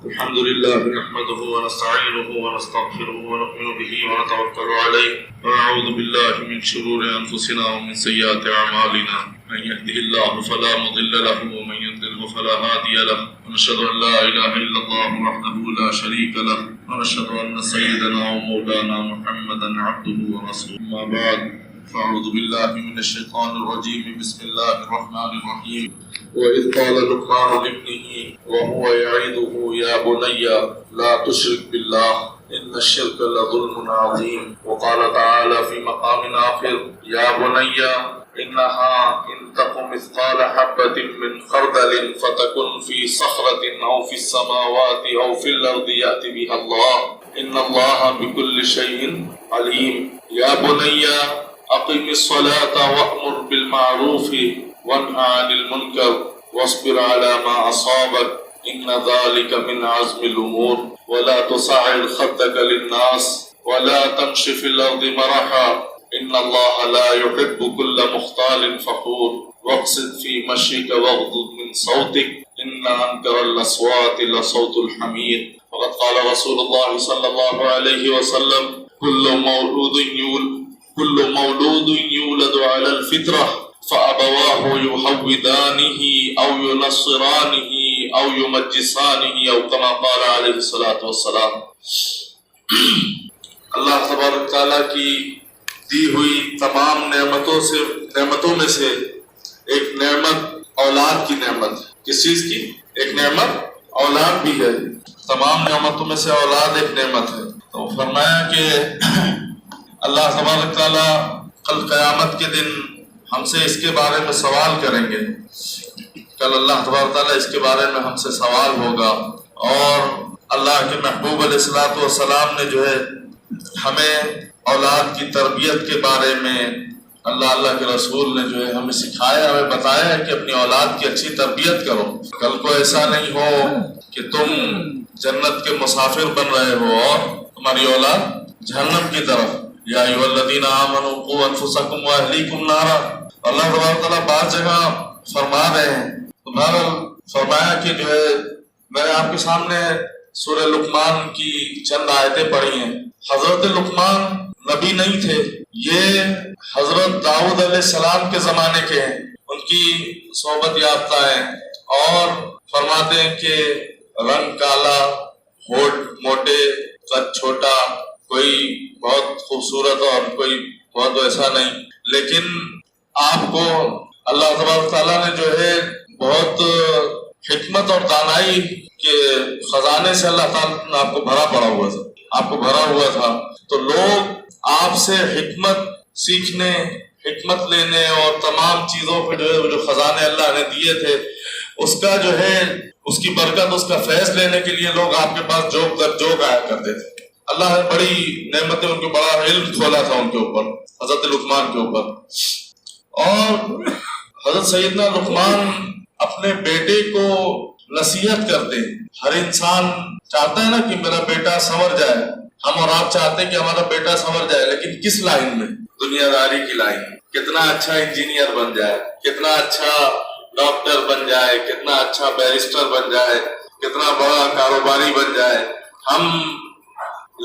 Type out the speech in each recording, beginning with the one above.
الحمد لله نحمده ونستعينه ونستغفره ونؤمن به ونتوكل عليه ونعوذ بالله من شرور أنفسنا ومن سيئات أعمالنا من يهده الله فلا مضل له ومن يضلل فلا هادي له ونشهد أن لا إله إلا الله وحده لا شريك له ونشهد أن سيدنا ومولانا محمدا عبده ورسوله أما بعد فأعوذ بالله من الشيطان الرجيم بسم الله الرحمن الرحيم وإذ قال لقمان لابنه وهو يعظه يا بني لا تشرك بالله إن الشرك لظلم عظيم وقال تعالى في مقام آخر يا بني إنها إن تك مثقال حبة من خردل فتكن في صخرة أو في السماوات أو في الأرض يأت بها الله إن الله بكل شيء عليم يا بني أقم الصلاة وأمر بالمعروف وانهى عن المنكر واصبر على ما أصابك إن ذلك من عزم الأمور ولا تصعر خدك للناس ولا تمش في الأرض مرحا إن الله لا يحب كل مختال فخور واقصد في مشيك واغضض من صوتك إن أنكر الأصوات لصوت الحمير وقد قال رسول الله صلى الله عليه وسلم كل مولود يولد على الفطرة فأبواه يحودانه أو ينصرانه أو يمجسانه أو كما قال عليه الصلاة والسلام. اللہ تبارک تعالیٰ کی دی ہوئی تمام نعمتوں میں سے ایک نعمت اولاد کی نعمت ہے. کس چیز کی؟ ایک نعمت اولاد بھی ہے. تمام نعمتوں میں سے اولاد ایک نعمت ہے. تو فرمایا کہ اللہ تبارک تعالیٰ کل قیامت کے دن ہم سے اس کے بارے میں سوال کریں گے. کل اللہ تبارک تعالیٰ اس کے بارے میں ہم سے سوال ہوگا. اور اللہ کے محبوب علیہ الصلوۃ والسلام نے جو ہے ہمیں اولاد کی تربیت کے بارے میں اللہ کے رسول نے جو ہے ہمیں سکھایا، ہمیں بتایا ہے کہ اپنی اولاد کی اچھی تربیت کرو. کل کو ایسا نہیں ہو کہ تم جنت کے مسافر بن رہے ہو اور تمہاری اولاد جہنم کی طرف. یا ایھا الذین آمنوا قوا انفسکم واہلیکم نارا. اللہ تبارک تعالیٰ بعض جگہ فرما رہے ہیں. تمہارا فرمایا کہ جو ہے میں نے آپ کے سامنے سورہ لقمان کی چند آیتیں پڑھی ہیں. حضرت لقمان نبی نہیں تھے، یہ حضرت داؤد علیہ السلام کے زمانے کے ہیں. ان کی صحبت یافتہ ہیں اور فرماتے ہیں کہ رنگ کالا، ہونٹ موٹے، قد چھوٹا، کوئی بہت خوبصورت اور کوئی بہت ایسا نہیں. لیکن آپ کو اللہ تبارک تعالیٰ نے جو ہے بہت حکمت اور دانائی کے خزانے سے اللہ تعالیٰ نے آپ کو بھرا ہوا تھا. تو لوگ آپ سے حکمت سیکھنے، حکمت لینے اور تمام چیزوں پہ جو ہے جو خزانے اللہ نے دیے تھے اس کا جو ہے اس کی برکت، اس کا فیض لینے کے لیے لوگ آپ کے پاس جوک آیا کرتے تھے. اللہ نے بڑی نعمتیں ان کو، بڑا علم کھولا تھا ان کے اوپر، حضرت لقمان کے اوپر. اور حضرت سیدنا لقمان اپنے بیٹے کو نصیحت کرتے ہیں. ہر انسان چاہتا ہے نا کہ میرا بیٹا سنور جائے. ہم اور آپ چاہتے ہیں کہ ہمارا بیٹا سنور جائے، لیکن کس لائن میں؟ دنیا داری کی لائن. کتنا اچھا انجینئر بن جائے، کتنا اچھا ڈاکٹر بن جائے، کتنا اچھا بیرسٹر بن جائے، کتنا بڑا کاروباری بن جائے. ہم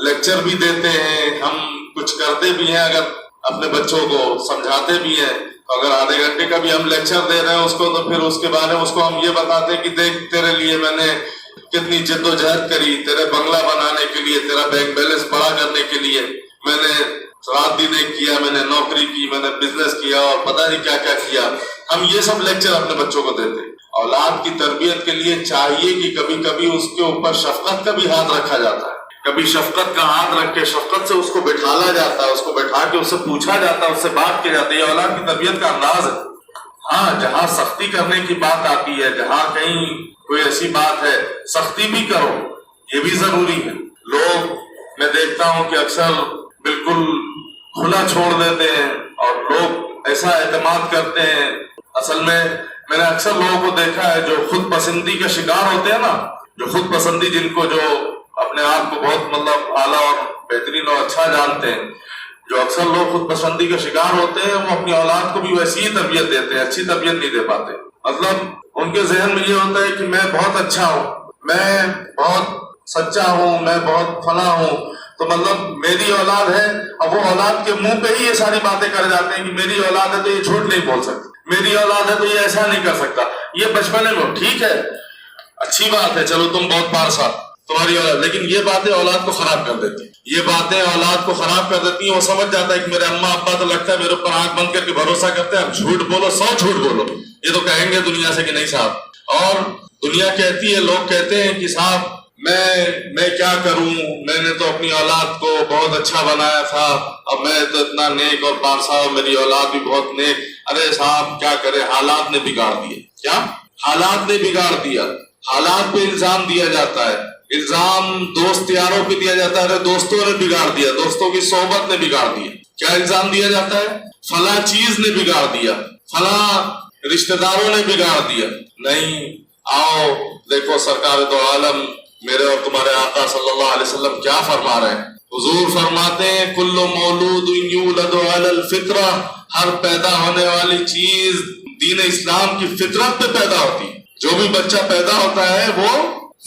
لیکچر بھی دیتے ہیں، ہم کچھ کرتے بھی ہیں، اگر اپنے بچوں کو سمجھاتے بھی ہیں. اگر آدھے گھنٹے کا بھی ہم لیکچر دے رہے ہیں اس کو، تو پھر اس کے بارے میں اس کو ہم یہ بتاتے ہیں کہ دیکھ تیرے لیے میں نے کتنی جد و جہد کری، تیرے بنگلہ بنانے کے لیے، تیرا بینک بیلنس بڑا کرنے کے لیے میں نے رات دن ایک کیا، میں نے نوکری کی، میں نے بزنس کیا اور پتہ نہیں کیا کیا کیا. ہم یہ سب لیکچر اپنے بچوں کو دیتے ہیں. اولاد کی تربیت کے لیے چاہیے کہ کبھی کبھی اس کے اوپر شفقت کا بھی ہاتھ رکھا جاتا ہے. کبھی شفقت کا ہاتھ رکھ کے شفقت سے اس کو بٹھالا جاتا ہے، اس کو بٹھا کے اس سے پوچھا جاتا ہے، اس سے بات کی جاتی ہے. یہ اولاد کی تربیت کا انداز ہے. ہاں، جہاں سختی کرنے کی بات آتی ہے، جہاں کہیں کوئی ایسی بات ہے سختی بھی کرو، یہ بھی ضروری ہے. لوگ میں دیکھتا ہوں کہ اکثر بالکل کھلا چھوڑ دیتے ہیں اور لوگ ایسا اعتماد کرتے ہیں. اصل میں نے اکثر لوگوں کو دیکھا ہے جو خود پسندی کا شکار ہوتے ہیں نا، جو خود پسندی، جن کو جو اپنے آپ کو بہت اعلیٰ اور بہترین اور اچھا جانتے ہیں، جو اکثر لوگ خود پسندی کا شکار ہوتے ہیں، وہ اپنی اولاد کو بھی ویسی ہی تربیت دیتے ہیں، اچھی تربیت نہیں دے پاتے. مطلب ان کے ذہن میں یہ ہوتا ہے کہ میں بہت اچھا ہوں، میں بہت سچا ہوں، میں بہت فلاں ہوں، تو مطلب میری اولاد ہے، اب وہ اولاد کے منہ پہ ہی یہ ساری باتیں کر جاتے ہیں کہ میری اولاد ہے تو یہ جھوٹ نہیں بول سکتا، میری اولاد ہے تو یہ ایسا نہیں کر سکتا. یہ بچپنے میں ٹھیک ہے، اچھی بات ہے، چلو تم بہت پارسا تمہاری اولاد، لیکن یہ باتیں اولاد کو خراب کر دیتی ہیں، یہ باتیں اولاد کو خراب کر دیتی ہیں. وہ سمجھ جاتا ہے کہ میرے اماں ابا تو لگتا ہے میرے اوپر آنکھ بند کر کے بھروسہ کرتے ہیں، اب جھوٹ بولو، 100 جھوٹ بولو، یہ تو کہیں گے دنیا سے کہ نہیں صاحب. اور دنیا کہتی ہے، لوگ کہتے ہیں کہ صاحب میں کیا کروں، میں نے تو اپنی اولاد کو بہت اچھا بنایا تھا، اب میں تو اتنا نیک اور پارسا ہوں، میری اولاد بھی بہت نیک. ارے صاحب کیا کرے، حالات نے بگاڑ دیے. کیا حالات نے بگاڑ دیا؟ حالات پہ الزام دیا جاتا ہے، الزام دوست یاروں پہ دیا جاتا ہے. ارے دوستوں نے بگاڑ دیا، دوستوں کی صحبت نے بگاڑ دیا. کیا الزام دیا جاتا ہے؟ فلاں چیز نے بگاڑ دیا، فلاں رشتہ داروں نے بگاڑ دیا. نہیں، آؤ دیکھو سرکار دو عالم میرے اور تمہارے آقا صلی اللہ علیہ وسلم کیا فرما رہے ہیں. حضور فرماتے ہیں کل مولود یولد علی الفطرہ، ہر پیدا ہونے والی چیز دین اسلام کی فطرت پہ پیدا ہوتی ہے. جو بھی بچہ پیدا ہوتا ہے وہ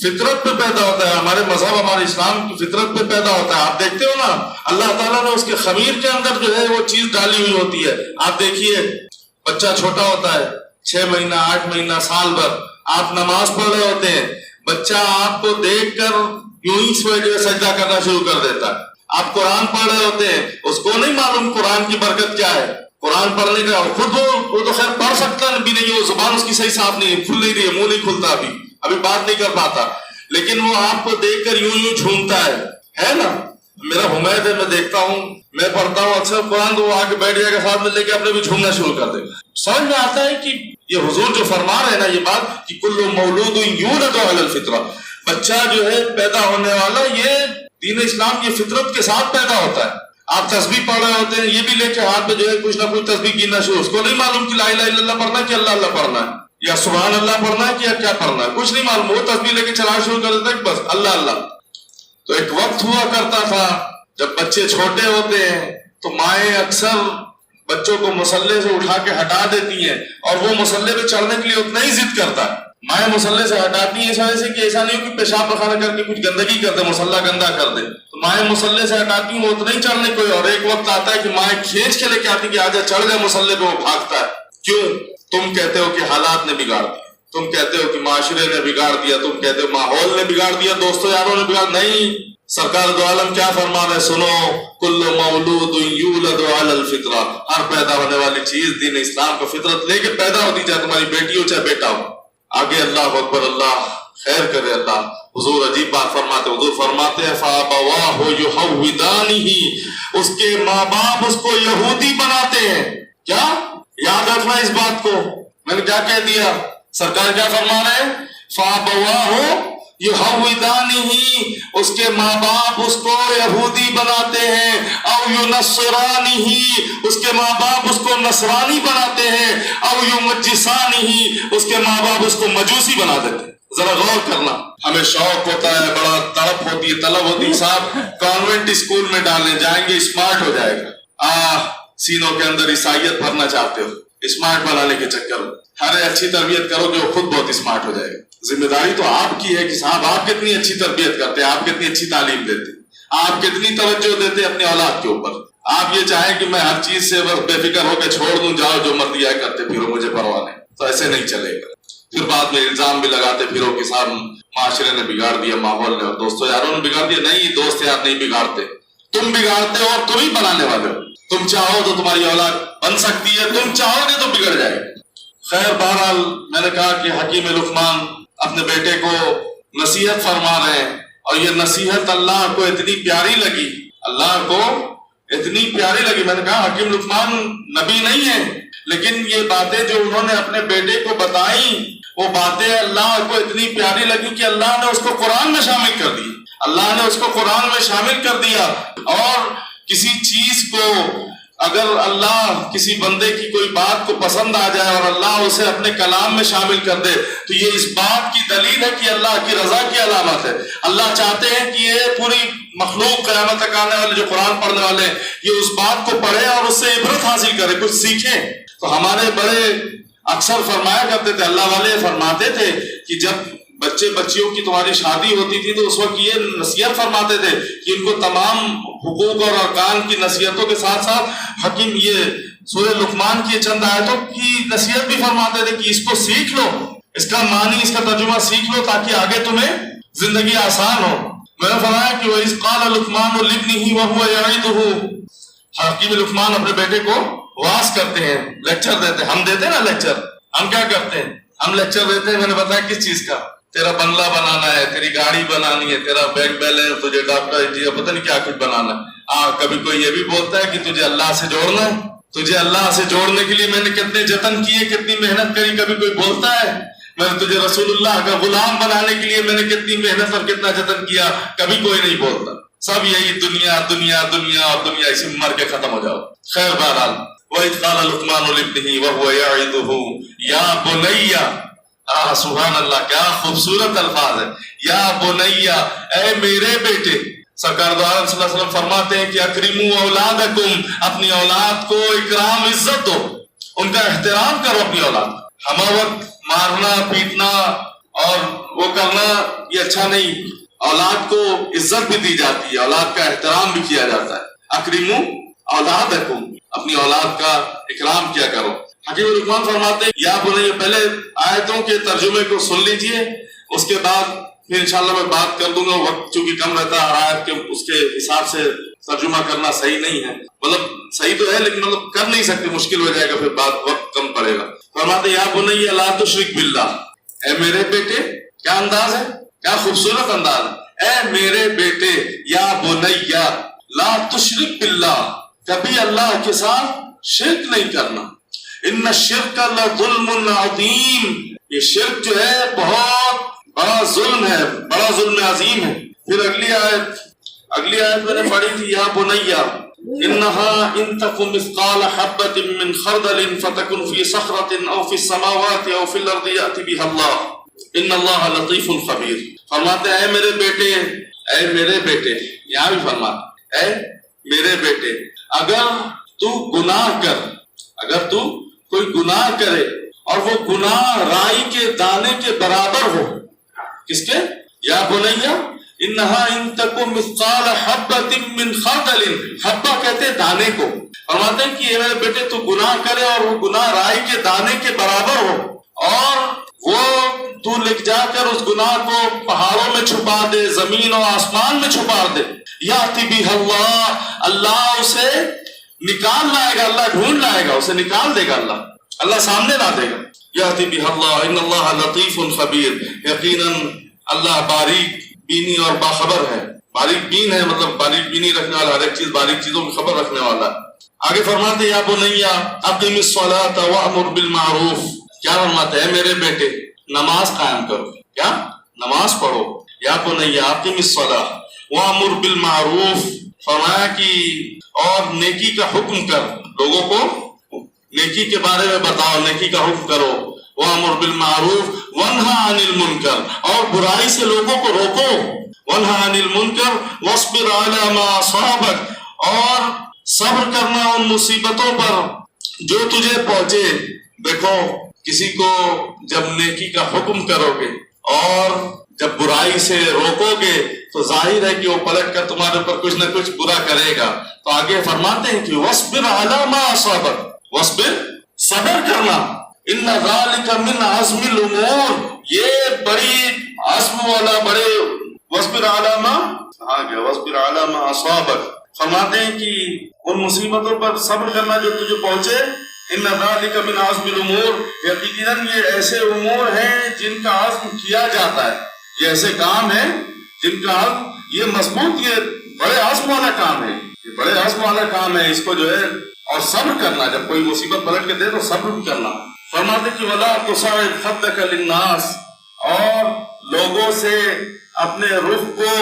فطرت پہ پیدا ہوتا ہے، ہمارے مذہب ہمارے اسلام کی فطرت پہ پیدا ہوتا ہے. آپ دیکھتے ہو نا، اللہ تعالیٰ نے اس کے خمیر کے اندر جو ہے وہ چیز ڈالی ہوئی ہوتی ہے. آپ دیکھیے بچہ چھوٹا ہوتا ہے، 6 مہینہ 8 مہینہ سال بھر، آپ نماز پڑھ رہے ہوتے ہیں، بچہ آپ کو دیکھ کر یوں ہی سجدہ کرنا شروع کر دیتا ہے. آپ قرآن پڑھ رہے ہوتے ہیں، اس کو نہیں معلوم قرآن کی برکت کیا ہے. قرآن پڑھنے کا خود وہ تو خیر پڑھ سکتا بھی نہیں، وہ زبان اس کی صحیح صاف نہیں کھل نہیں رہی ہے، منہ نہیں کھلتا، ابھی بات نہیں کر پاتا، لیکن وہ آپ کو دیکھ کر یوں جھومتا ہے نا. میرا حمید ہے، میں دیکھتا ہوں، میں پڑھتا ہوں اکثر قرآن، تو وہ آ کے بیٹھ جائے گا ساتھ میں لے کے اپنے بھی جھومنا شروع کر دے گا. سمجھ میں آتا ہے کہ یہ حضور جو فرما رہے ہیں نا یہ بات کہ کل مولود یولد علی الفطرہ، بچہ جو ہے پیدا ہونے والا یہ دین اسلام کی فطرت کے ساتھ پیدا ہوتا ہے. آپ تسبیح پڑھ رہے ہوتے ہیں، یہ بھی لے کے ہاتھ میں جو ہے کچھ نہ کچھ تسبیح گننا شروع، اس کو نہیں معلوم کہ لا الہ الا اللہ پڑھنا ہے کہ اللہ اللہ پڑھنا ہے یا سبحان اللہ پڑھنا ہے کہ کیا پڑھنا ہے، کچھ نہیں معلوم. وہ تسبیح لے کے چلانا شروع کر دیتا ہے کہ بس اللہ اللہ. تو ایک وقت ہوا کرتا تھا جب بچے چھوٹے ہوتے ہیں تو مائیں اکثر بچوں کو مصلے سے اٹھا کے ہٹا دیتی ہیں، اور وہ مصلے پہ چڑھنے کے لیے اتنا ہی ضد کرتا ہے. مائیں مصلے سے ہٹاتی ہیں اس وجہ سے کہ ایسا نہیں ہو کہ پیشاب پخانہ کر کے کچھ گندگی کر دے، مصلہ گندا کر دے، تو مائیں مصلے سے ہٹاتی ہیں، وہ اتنا ہی چڑھنے کوئی. اور ایک وقت آتا ہے کہ مائیں کھینچ کے لے کے آتی کہ آجا چڑھ جائے مصلے پہ، وہ بھاگتا ہے. کیوں؟ تم کہتے ہو کہ حالات نے بگاڑ دیا، تم کہتے ہو کہ معاشرے نے بگاڑ دیا، تم کہتے ہو ماحول نے بگاڑ دیا، دوستوں یاروں نے بگاڑ. نہیں، سرکار دو عالم کیا فرما رہے، سنو کل مولود یولد علی الفطرہ، ہر پیدا ہونے والی چیز دین اسلام کو فطرت لے کے پیدا ہوتی، چاہے تمہاری بیٹی ہو چاہے بیٹا ہو. آگے اللہ اکبر، اللہ خیر کرے. اللہ حضور عجیب بات فرماتے، حضور فرماتے ہیں فَأَبَوَاهُ يُحَوِّدَانِهِ، اس کے ماں باپ اس کو یہودی بناتے ہیں. کیا یاد رکھنا اس بات کو، میں نے کیا کہہ دیا، سرکار کیا فرما رہے ہیں، فَأَبَوَاهُ يُحَوِّدَانِهِ، اس کے ماں باپ اس کو یہودی بناتے ہیں، او يُنَصِّرَانِهِ، اس کے ماں باپ اس کو نصرانی بناتے ہیں، او يُمَجِّسَانِهِ، اس کے ماں باپ اس کو مجوسی بنا دیتے ہیں. ذرا غور کرنا، ہمیں شوق ہوتا ہے، بڑا تڑپ ہوتی ہے، طلب ہوتی ہے، صاحب کانوینٹ اسکول میں ڈالنے جائیں گے اسمارٹ ہو جائے گا. سینوں کے اندر عیسائیت بھرنا چاہتے ہو اسمارٹ بنانے کے چکر میں، ارے اچھی تربیت کرو کہ وہ خود بہت اسمارٹ ہو جائے گا. ذمہ داری تو آپ کی ہے کہ صاحب آپ کتنی اچھی تربیت کرتے ہیں، آپ کتنی اچھی تعلیم دیتے ہیں، آپ کتنی توجہ دیتے ہیں اپنی اولاد کے اوپر. آپ یہ چاہیں کہ میں ہر چیز سے بس بے فکر ہو کے چھوڑ دوں، جاؤ جو مرضی آئے کرتے پھرو، مجھے پرواہ نہیں، تو ایسے نہیں چلے گا. پھر بعد میں الزام بھی لگاتے پھرو کہ صاحب معاشرے نے بگاڑ دیا، ماحول نے اور دوستوں یاروں نے بگاڑ دیا. نہیں، دوست یار نہیں بگاڑتے، تم بگاڑتے ہو اور تم ہی بنانے والے ہو. تم چاہو تو تمہاری اولاد بن سکتی ہے، تم چاہو گے تو بگڑ جائے گی. خیر بہرحال میں نے کہا کہ حکیم لقمان اپنے بیٹے کو نصیحت فرما رہے ہیں، اور یہ نصیحت اللہ کو اتنی پیاری لگی، اللہ کو اتنی پیاری لگی. میں نے کہا حکیم لقمان نبی نہیں ہے، لیکن یہ باتیں جو انہوں نے اپنے بیٹے کو بتائیں وہ باتیں اللہ کو اتنی پیاری لگی کہ اللہ نے اس کو قرآن میں شامل کر دی. اللہ نے اس کو قرآن میں شامل کر دیا. اور کسی چیز کو اگر اللہ کسی بندے کی کوئی بات کو پسند آ جائے اور اللہ اسے اپنے کلام میں شامل کر دے تو یہ اس بات کی دلیل ہے کہ اللہ کی رضا کی علامت ہے. اللہ چاہتے ہیں کہ یہ پوری مخلوق قیامت تک آنے والے جو قرآن پڑھنے والے ہیں یہ اس بات کو پڑھے اور اس سے عبرت حاصل کرے، کچھ سیکھیں. تو ہمارے بڑے اکثر فرمایا کرتے تھے، اللہ والے فرماتے تھے کہ جب بچے بچیوں کی تمہاری شادی ہوتی تھی تو اس وقت یہ نصیحت فرماتے تھے کہ ان کو تمام حقوق اور ارکان کی نصیحتوں کے ساتھ ساتھ حکیم یہ سورہ لقمان کی چند آیتوں کی نصیحت بھی فرماتے تھے کہ اس کو سیکھ لو، اس کا معنی اس کا ترجمہ سیکھ لو تاکہ آگے تمہیں زندگی آسان ہو۔ میں نے فرمایا کہ وَإِذْ قَالَ لُقْمَانُ لِابْنِهِ وَهُوَ يَعِظُهُ، حکیم لقمان اپنے بیٹے کو واعظ کرتے ہیں، لیکچر دیتے ہیں۔ ہم دیتے ہیں نا لیکچر، ہم کیا کرتے ہیں؟ ہم لیکچر دیتے ہیں، میں نے بتایا کس چیز کا؟ تیرا بنگلہ بنانا ہے، تیری گاڑی بنانی ہے، تیرا بینک بیلنس، تجھے ڈاکٹر انجینئر، پتہ نہیں کیا کچھ بنانا ہے۔ کبھی کوئی یہ بھی بولتا ہے کہ تجھے اللہ سے جوڑنا ہے، تجھے اللہ سے جوڑنے کے لیے میں نے کتنے جتن کیے، کتنی محنت کری۔ کبھی کوئی بولتا ہے میں نے تجھے رسول اللہ کا غلام بنانے کے لیے میں نے کتنی محنت اور کتنا جتن کیا، کبھی کوئی نہیں بولتا۔ سب یہی دنیا دنیا دنیا اور دنیا، اسی میں مر کے ختم ہو جاؤ۔ خیر بہرحال وَإِذْ قَالَ لُقْمَانُ لِابْنِهِ وَهُوَ يَعِظُهُ يَا بُنَيَّ، سبحان اللہ، کیا خوبصورت الفاظ ہے، یا بنیا، اے میرے بیٹے۔ سرکار دو عالم صلی اللہ علیہ وسلم فرماتے ہیں کہ اکرموا اولادکم، اپنی اولاد کو اکرام، عزت دو، ان کا احترام کرو اپنی اولاد۔ ہم وقت مارنا پیٹنا اور وہ کرنا یہ اچھا نہیں، اولاد کو عزت بھی دی جاتی ہے، اولاد کا احترام بھی کیا جاتا ہے۔ اکرموا اولادکم، اپنی اولاد کا اکرام کیا کرو۔ حکیم لقمان فرماتے ہیں یا بنی، پہلے آیتوں کے ترجمے کو سن لیجئے، اس کے بعد پھر انشاءاللہ میں بات کر دوں گا۔ وقت چونکہ کم رہتا ہے، ہر آیت کے اس کے حساب سے ترجمہ کرنا صحیح نہیں ہے، مطلب صحیح تو ہے لیکن مطلب کر نہیں سکتے، مشکل ہو جائے گا، پھر بعد وقت کم پڑے گا۔ فرماتے یا بنی لا تشرک باللہ، اے میرے بیٹے، کیا انداز ہے، کیا خوبصورت انداز ہے، اے میرے بیٹے، یا بنی لا تشرک باللہ، کبھی اللہ کے ساتھ شرک نہیں کرنا۔ ان الشرک لظلم عظیم، یہ شرک جو ہے بہت بڑا ظلم ہے، بڑا ظلم عظیم ہے۔ پھر اگلی آیت میں نے پڑھی تھی، یا بنیا انہا ان تک مثقال حبۃ من خردل فتکن فی صخرۃ او فی السماوات او فی الارض یأتی بها اللہ ان اللہ لطیف خبیر۔ فرماتے ہیں اے میرے بیٹے، اے میرے بیٹے، یہاں بھی فرماتے اے میرے بیٹے، اگر تو گناہ کر، اگر تو کوئی گناہ کرے اور وہ گناہ رائی کے دانے کے برابر ہو، کس کے؟ یا بنیا انہا ان تکو مثقال حبۃ من خردل، حبہ کہتے ہیں دانے کو۔ فرماتے ہیں کہ اے میرے بیٹے تو گناہ کرے اور وہ گناہ رائی کے دانے کے برابر ہو، اور وہ تو لکھ جا کر اس گناہ کو پہاڑوں میں چھپا دے، زمین اور آسمان میں چھپا دے، یاتی بہ اللہ، اللہ اسے نکال لائے گا، اللہ ڈھونڈ لائے گا، اسے نکال دے گا، اللہ سامنے لا دے گا۔ یاتی بہ اللہ ان اللہ لطیف خبیر، یقیناً اللہ باریک بینی اور باخبر ہے۔ باریک بین ہے مطلب باریک بینی رکھنے والا، ہر ایک چیز باریک چیزوں کی خبر رکھنے والا۔ آگے فرماتے یا بنیا اقم الصلاۃ وامر بالمعروف، کیا فرماتے ہیں میرے بیٹے نماز قائم کرو، کیا نماز پڑھو۔ یا بنیا اقم الصلاۃ وامر بالمعروف، فرمایا کہ اور نیکی کا حکم کر، لوگوں کو نیکی کے بارے میں بتاؤ، نیکی کا حکم کرو۔ وَأَمُرْ بِالْمَعْرُوفِ وَانْهَ عَنِ الْمُنْكَرِ، اور برائی سے لوگوں کو روکو۔ وَانْهَ عَنِ الْمُنْكَرِ وَاصْبِرْ عَلَى مَا أَصَابَكَ، اور صبر کرنا ان مصیبتوں پر جو تجھے پہنچے۔ دیکھو کسی کو جب نیکی کا حکم کرو گے اور جب برائی سے روکو گے تو ظاہر ہے کہ وہ پلٹ کر تمہارے اوپر کچھ نہ کچھ برا کرے گا۔ تو آگے فرماتے ہیں کہ وَاصْبِرْ عَلَى مَا أَصَابَكَ، وَاصْبِرْ، صبر کرنا، ان ذالک من عزم الامور، یہ بڑی عزم والا، بڑے واصبر علی ما واصبر علی ما اصابک، فرماتے ہیں کہ ان مصیبتوں پر صبر کرنا جو تجھے پہنچے۔ ان ذالک من عزم الامور، یقیناً یہ ایسے امور ہیں جن کا عزم کیا جاتا ہے، یہ ایسے کام ہیں جن کا عزم، یہ مضبوط، یہ بڑے عزم والا کام ہے، یہ بڑے عزم والا کام ہے، اس کو جو ہے اور صبر کرنا، جب کوئی مصیبت پلٹ کے دے تو صبر بھی کرنا۔ فرماتے کہ وَلَا تُصَعِّرْ خَدَّكَ لِلنَّاسِ، اور لوگوں سے اپنے رخ کو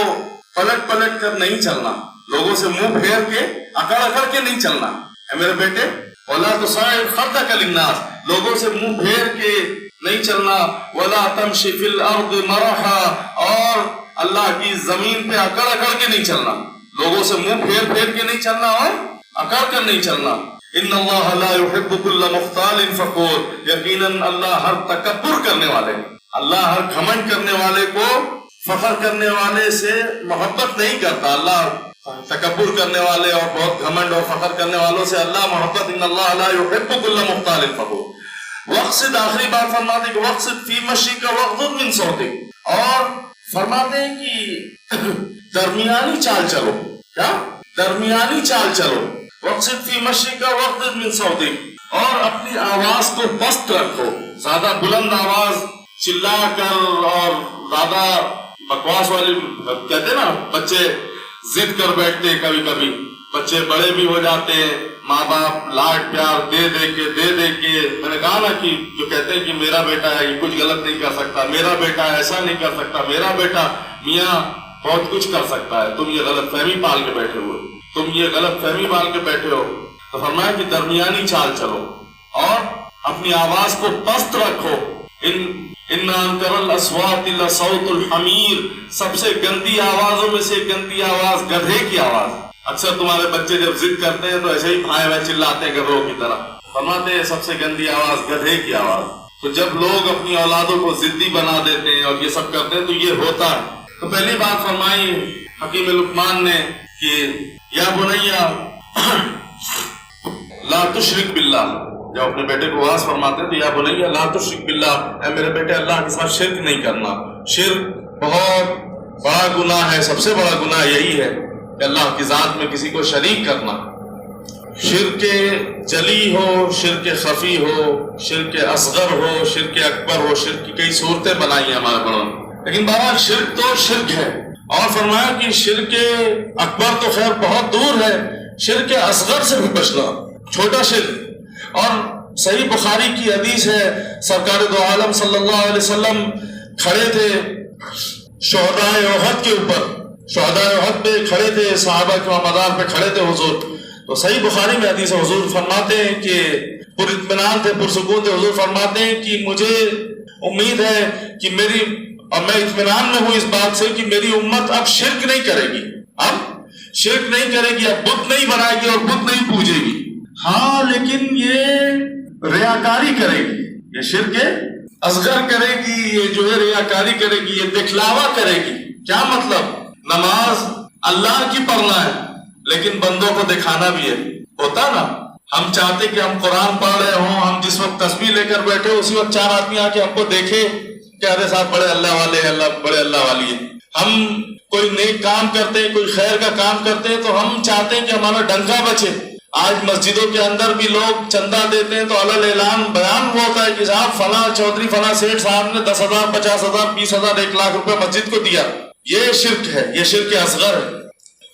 پلٹ کر نہیں چلنا، لوگوں سے منہ پھیر کے اکڑ کے نہیں چلنا۔ اے میرے بیٹے وَلَا تُصَعِّرْ خَدَّكَ لِلنَّاسِ، لوگوں سے منہ پھیر کے نہیں چلنا۔ وَلَا تَمْشِ فِي الْأَرْضِ مَرَحًا، اور اللہ کی زمین پہ اکڑ کے نہیں چلنا، لوگوں سے منہ پھیر کے نہیں چلنا اور اکڑ کر نہیں چلنا۔ ان اللہ لا يحب كل مختال فخور، یقیناً اللہ ہر تکبر کرنے والے، اللہ ہر گھمنڈ کرنے والے کو، فخر کرنے والے سے محبت نہیں کرتا. اللہ تکبر کرنے والے اور بہت گھمنڈ اور فخر کرنے والوں سے اللہ محبت، ان اللہ لا یحب کل مختال فخور. وقصد، آخری بات فرماتے ہیں کہ وقصد فی مشیک واغضض من صوتک، اور فرماتے ہیں کہ درمیانی چال چلو. کیا؟ درمیانی چال چلو. وقصد فی مشیک واغضض من صوتک، اور اپنی آواز کو پست رکھو. زیادہ بلند آواز چلا کر اور زیادہ بکواس والی، کہتے ہیں نا بچے ضد کر بیٹھتے ہیں، کبھی کبھی بچے بڑے بھی ہو جاتے ہیں، ماں باپ لاڈ پیار دے دے کے میں نے کہا نا کہ جو کہتے ہیں کہ میرا بیٹا ہے یہ کچھ غلط نہیں کر سکتا، میرا بیٹا ایسا نہیں کر سکتا، میرا بیٹا میاں بہت کچھ کر سکتا ہے، تم یہ غلط فہمی پال کے بیٹھے ہو، تم یہ غلط فہمی پال کے بیٹھے ہو. تو فرمایا کہ درمیانی چال چلو اور اپنی آواز کو پست رکھو. ان انکر الاصوات لصوت الحمیر، سب سے گندی آوازوں میں سے گندی آواز گدھے کی آواز. اکثر تمہارے بچے جب ضد کرتے ہیں تو ایسے ہی بھائے بھائی چلاتے ہیں گدھوں کی طرح. فرماتے ہیں سب سے گندی آواز گدھے کی آواز. تو جب لوگ اپنی اولادوں کو ضدی بنا دیتے ہیں اور یہ سب کرتے ہیں تو یہ ہوتا ہے. تو پہلی بات فرمائی حکیم لقمان نے کہ یا بنیا لا تشرک باللہ. جب اپنے بیٹے کو واعظ فرماتے ہیں تو یا بنیا لا تشرک باللہ، اے میرے بیٹے اللہ کے ساتھ شرک نہیں کرنا. شرک بہت بڑا گناہ ہے. سب سے بڑا گناہ یہی ہے کہ اللہ کی ذات میں کسی کو شریک کرنا. شرک جلی ہو، شرک خفی ہو، شرک اصغر ہو، شرک اکبر ہو، شرک کی کئی صورتیں بنائی ہیں ہمارے بڑوں نے، لیکن بہرحال شرک تو شرک ہے. اور فرمایا کہ شرک اکبر تو خیر بہت دور ہے، شرک اصغر سے بھی بچنا، چھوٹا شرک. اور صحیح بخاری کی حدیث ہے، سرکار دو عالم صلی اللہ علیہ وسلم کھڑے تھے شہدائے احد کے اوپر، شہدائے احد پہ کھڑے تھے، صحابہ کے مدار پہ کھڑے تھے حضور. تو صحیح بخاری میں حدیث ہے، حضور فرماتے ہیں کہ پر اطمینان تھے، پرسکون تھے. حضور فرماتے ہیں کہ مجھے امید ہے کہ اور میں اطمینان میں ہوں اس بات سے کہ میری امت اب شرک نہیں کرے گی، اب شرک نہیں کرے گی، اب بت نہیں بنائے گی اور بت نہیں پوجے گی. ہاں لیکن یہ ریاکاری کرے گی، یہ شرک اصغر کرے گی، یہ جو ہے ریاکاری کرے گی، یہ دکھلاوا کرے گی. کیا مطلب؟ نماز اللہ کی پڑھنا ہے لیکن بندوں کو دکھانا بھی ہے. ہوتا نا، ہم چاہتے کہ ہم قرآن پڑھ رہے ہوں، ہم جس وقت تسبیح لے کر بیٹھے اسی وقت چار آدمی آ کے ہم کو دیکھے کہ ارے صاحب بڑے اللہ والے ہیں، اللہ بڑے اللہ والی ہیں. ہم کوئی نیک کام کرتے ہیں، کوئی خیر کا کام کرتے ہیں تو ہم چاہتے ہیں کہ ہمارا ڈنکا بچے. آج مسجدوں کے اندر بھی لوگ چندہ دیتے ہیں تو علل اعلان بیان ہوا ہوتا ہے کہ صاحب فلاں چودھری فلاں سیٹھ صاحب نے 10,000 50,000 20,000 1 لاکھ روپے مسجد کو دیا. یہ شرک ہے، یہ شرک اصغر ہے،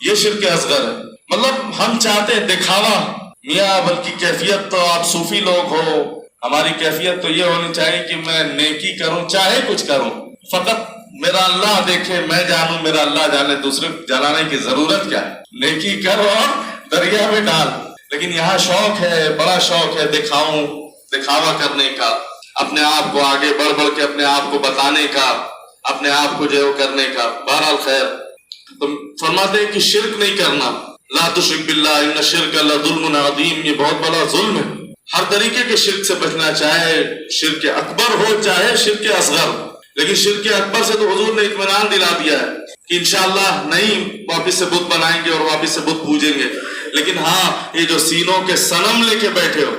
یہ شرک اصغر ہے. مطلب ہم چاہتے ہیں دکھاوا. میاں بلکہ کیفیت تو آپ صوفی لوگ ہو، ہماری کیفیت تو یہ ہونی چاہیے کہ میں نیکی کروں چاہے کچھ کروں، فقط میرا اللہ دیکھے، میں جانوں میرا اللہ جانے، دوسرے جانانے کی ضرورت کیا ہے. نیکی کر اور دریا میں ڈال. لیکن یہاں شوق ہے، بڑا شوق ہے دکھاوا کرنے کا، اپنے آپ کو آگے بڑھ بڑھ کے اپنے آپ کو بتانے کا، اپنے آپ کو جو کرنے کا. بہرحال خیر، تو فرماتے ہیں کہ شرک نہیں کرنا. لا تشرک باللہ ان الشرک لظلم عظیم، یہ بہت بڑا ظلم ہے. ہر طریقے کے شرک سے بچنا، چاہے شرک اکبر ہو چاہے شرک اصغر. لیکن شرک اکبر سے تو حضور نے اطمینان دلا دیا ہے کہ انشاءاللہ نہیں واپس سے بت بنائیں گے اور واپس سے بت پوجیں گے. لیکن ہاں یہ جو سینوں کے صنم لے کے بیٹھے ہو،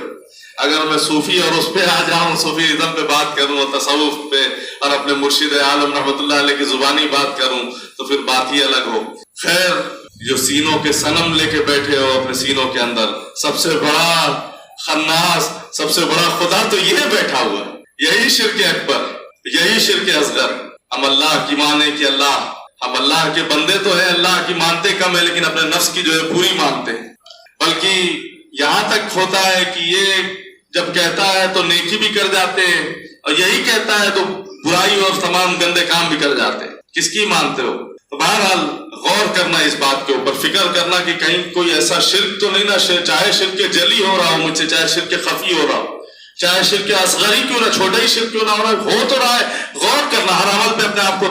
اگر میں صوفی اور اس پہ آ جاؤں، صوفی ازم پہ بات کروں اور تصوف پہ اور اپنے مرشد عالم رحمۃ اللہ علیہ کی زبانی بات کروں تو پھر بات ہی الگ ہو. خیر، جو سینوں کے صنم لے کے بیٹھے ہو اپنے سینوں کے اندر، سب سے بڑا خناس، سب سے بڑا خدا تو یہ بیٹھا ہوا ہے. یہی شرک اکبر، یہی شرک اصغر. ہم اللہ کی مانے کہ ہم اللہ کے بندے تو ہیں، اللہ کی مانتے کم ہے لیکن اپنے نفس کی جو ہے پوری مانتے ہیں. بلکہ یہاں تک ہوتا ہے کہ یہ جب کہتا ہے تو نیکی بھی کر جاتے ہیں اور یہی کہتا ہے تو برائی اور تمام گندے کام بھی کر جاتے ہیں. کس کی مانتے ہو؟ تو بہرحال غور کرنا اس بات کے اوپر، فکر کرنا کہ کہیں کوئی ایسا شرک تو نہیں نہ، چاہے شرک جلی ہو رہا ہو مجھ سے، چاہے شرک خفی ہو رہا ہو، چاہے شرک اصغر ہی کیوں نہ، چھوٹا ہی شرک کیوں نہ ہو تو رہا ہے. غور کرنا، ہر عمل پہ اپنے آپ کو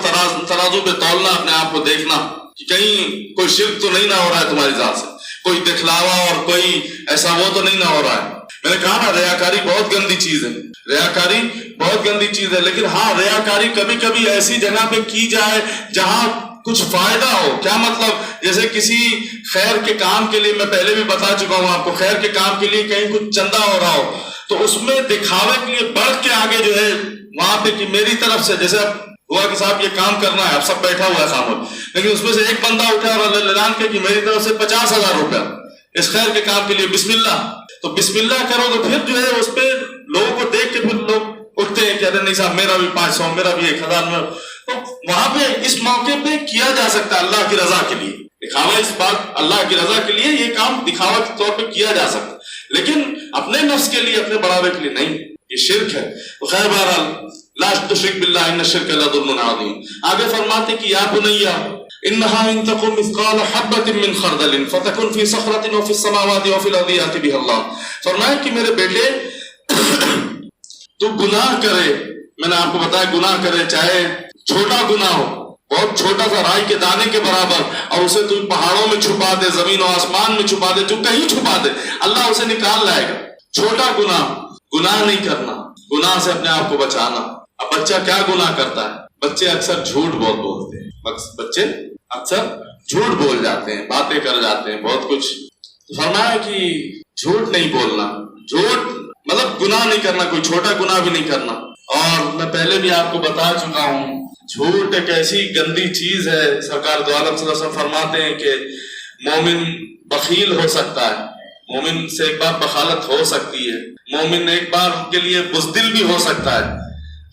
ترازو پہ تولنا، اپنے آپ کو دیکھنا کہ کہیں کوئی شرک تو نہیں نہ ہو رہا ہے تمہاری ذات سے، کوئی دکھلاوا اور کوئی ایسا وہ تو نہیں نہ ہو رہا ہے. میں نے کہا نا ریاکاری بہت گندی چیز ہے، ریاکاری بہت گندی چیز ہے، لیکن ہاں ریاکاری کبھی کبھی ایسی جگہ پہ کی جائے جہاں کچھ فائدہ ہو. کیا مطلب؟ جیسے کسی خیر کے کام کے لیے، میں پہلے بھی بتا چکا ہوں آپ کو، خیر کے کام کے لیے کہیں کچھ چندہ ہو رہا ہو تو اس میں دکھاوے کے لیے بڑھ کے آگے جو ہے وہاں پہ کہ میری طرف سے، جیسے اب ہوا کہ صاحب یہ کام کرنا ہے، اب سب بیٹھا ہوا ہے خاموش، لیکن اس میں سے ایک بندہ اٹھا اور اعلان کیا کہ میری طرف سے 50,000 روپیہ اس خیر کے کام کے لیے، بسم اللہ. تو بسم اللہ کرو تو پھر جو ہے اس پہ لوگوں کو دیکھ کے پھر لوگ اٹھتے ہیں کہ ارے نہیں صاحب میرا بھی 500، میرا بھی 1,000 میں. تو وہاں پہ اس موقع پہ کیا جا سکتا ہے اللہ کی رضا کے لیے، دکھاوا اس بات اللہ کی رضا کے لیے یہ کام دکھاوا کے طور پہ کیا جا سکتا ہے، لیکن اپنے نفس کے لیے، اپنے بڑھاوے کے لیے نہیں، یہ شرک ہے. تو خیر بہرحال لا تشرک باللہ ان الشرک لظلم عظیم. آگے فرماتے کہ یا بنیا انها ان تكن مثقال حبة من خردل فتكن في صخرة وفي السماوات وفي الارض يأتي بها الله. فرمایا کہ میرے بیٹے تو گناہ کرے، میں نے آپ کو بتایا گناہ کرے چاہے چھوٹا گناہ ہو، بہت چھوٹا سا رائی کے دانے کے برابر، اور اسے تو پہاڑوں میں چھپا دے، زمین و آسمان میں چھپا دے، جو کہیں چھپا دے اللہ اسے نکال لائے گا. چھوٹا گناہ نہیں کرنا، گناہ سے اپنے آپ کو بچانا. اب بچہ کیا گناہ کرتا ہے؟ بچے اکثر جھوٹ بہت بولتے ہیں، بچے اکثر جھوٹ بول جاتے ہیں، باتیں کر جاتے ہیں بہت کچھ. فرمایا کہ جھوٹ نہیں بولنا، جھوٹ مطلب گناہ نہیں کرنا، کوئی چھوٹا گناہ بھی نہیں کرنا. اور میں پہلے بھی آپ کو بتا چکا ہوں جھوٹ ایک ایسی گندی چیز ہے. سرکار دو عالم صلی اللہ علیہ وسلم فرماتے ہیں کہ مومن بخیل ہو سکتا ہے، مومن سے ایک بار بخالت ہو سکتی ہے، مومن ایک بار کے لیے بزدل بھی ہو سکتا ہے.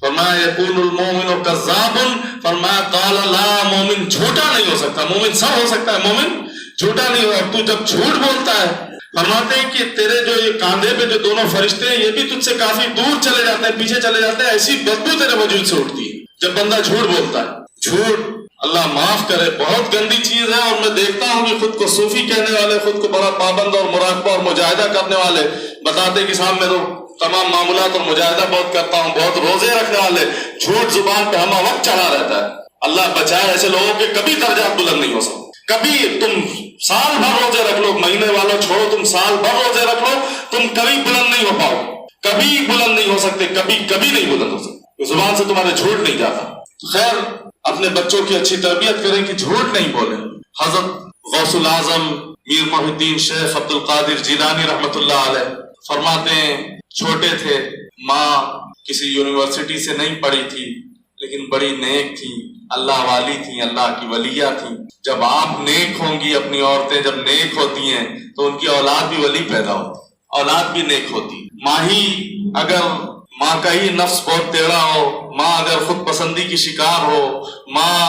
فرمایا یقول المومن کذاب، فرمایا قال لا، مومن جھوٹا نہیں ہو سکتا، مومن سب ہو سکتا ہے، مومن جھوٹا نہیں ہو. اور تو جب جھوٹ بولتا ہے فرماتے ہیں کہ تیرے جو یہ کاندھے پہ جو دونوں فرشتے ہیں یہ بھی تجھ سے کافی دور چلے جاتے ہیں، پیچھے چلے جاتے ہیں، ایسی بدبو تیرے وجود سے اٹھتی ہے جب بندہ جھوٹ بولتا ہے. جھوٹ اللہ معاف کرے بہت گندی چیز ہے. اور میں دیکھتا ہوں کہ خود کو صوفی کہنے والے، خود کو بڑا پابند اور مراقبہ اور مجاہدہ کرنے والے بتاتے کہ صاحب میں تو تمام معاملات اور مجاہدہ بہت کرتا ہوں، بہت روزے رکھنے والے، جھوٹ زبان پہ ہمہ وقت چڑھا رہتا ہے. اللہ بچائے ایسے لوگوں کے کبھی درجات بلند نہیں ہو سکتے. کبھی تم سال بھر روزے رکھ لو، مہینے والوں چھوڑو، تم سال بھر روزے رکھ لو، تم کبھی بلند نہیں ہو پاؤ، کبھی بلند نہیں ہو سکتے، کبھی نہیں بلند ہو سکتے. زبان سے تمہارے جھوٹ نہیں جاتا. خیر اپنے بچوں کی اچھی تربیت کریں کہ جھوٹ نہیں بولیں. حضرت غوث العظم میر محی الدین شیخ عبد القادر جیلانی رحمۃ اللہ علیہ فرماتے ہیں چھوٹے تھے، ماں کسی یونیورسٹی سے نہیں پڑھی تھی لیکن بڑی نیک تھی، اللہ والی تھی، اللہ کی ولیہ تھی. جب آپ نیک ہوں گی، اپنی عورتیں جب نیک ہوتی ہیں تو ان کی اولاد بھی ولی پیدا ہوتی، اولاد بھی نیک ہوتی. ماں کا ہی نفس بہت ٹیڑھا ہو، ماں اگر خود پسندی کی شکار ہو، ماں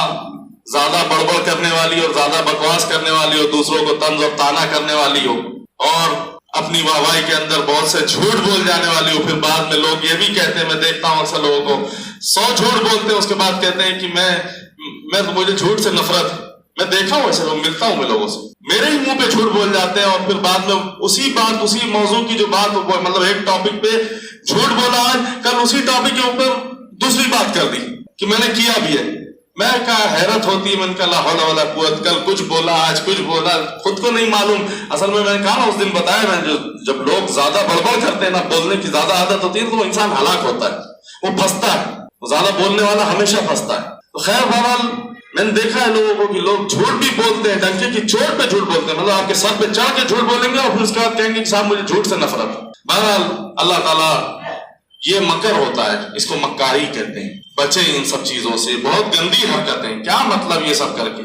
زیادہ بڑبڑ کرنے والی اور زیادہ بکواس کرنے والی ہو، دوسروں کو طنز اور طعنہ کرنے والی ہو، اور اپنی واہوائی کے اندر بہت سے جھوٹ بول جانے والی ہو، پھر بعد میں لوگ یہ بھی کہتے ہیں، میں دیکھتا ہوں اکثر لوگوں کو 100 جھوٹ بولتے ہیں، اس کے بعد کہتے ہیں کہ میں تو مجھے جھوٹ سے نفرت ہے. میں دیکھا ہوں ایسے لوگ، ملتا ہوں میں لوگوں سے، میرے ہی منہ پہ جھوٹ بول جاتے ہیں، اور پھر بعد میں اسی موضوع کی جو بات مطلب ایک ٹاپک پہ جھوٹ بولا ہے، کل اسی ٹاپک کے اوپر دوسری بات کر دی کہ میں نے کیا بھی ہے. میں کہا حیرت ہوتی ہے، میں نے کہا لا حول ولا قوت، کل کچھ بولا آج کچھ بولا، خود کو نہیں معلوم. اصل میں نے کہا نا اس دن بتایا میں، جب لوگ زیادہ بڑبڑ کرتے ہیں نا، بولنے کی زیادہ عادت ہوتی ہے تو وہ انسان ہلاک ہوتا ہے، وہ پھنستا ہے، زیادہ بولنے والا ہمیشہ پھنستا ہے. تو خیر بہرحال میں نے دیکھا ہے لوگوں کو کہ لوگ جھوٹ بھی بولتے ہیں، ڈنکے کی چوٹ پہ جھوٹ بولتے ہیں، مطلب آپ کے سر پہ چڑھ کے جھوٹ بولیں گے اور پھر اس کے بعد کہیں گے کہ صاحب مجھے جھوٹ سے نفرت. بہرحال اللہ تعالیٰ یہ مکر ہوتا ہے، اس کو مکاری کہتے ہیں. بچے ان سب چیزوں سے، بہت گندی حرکتیں، کیا مطلب یہ سب کر کے.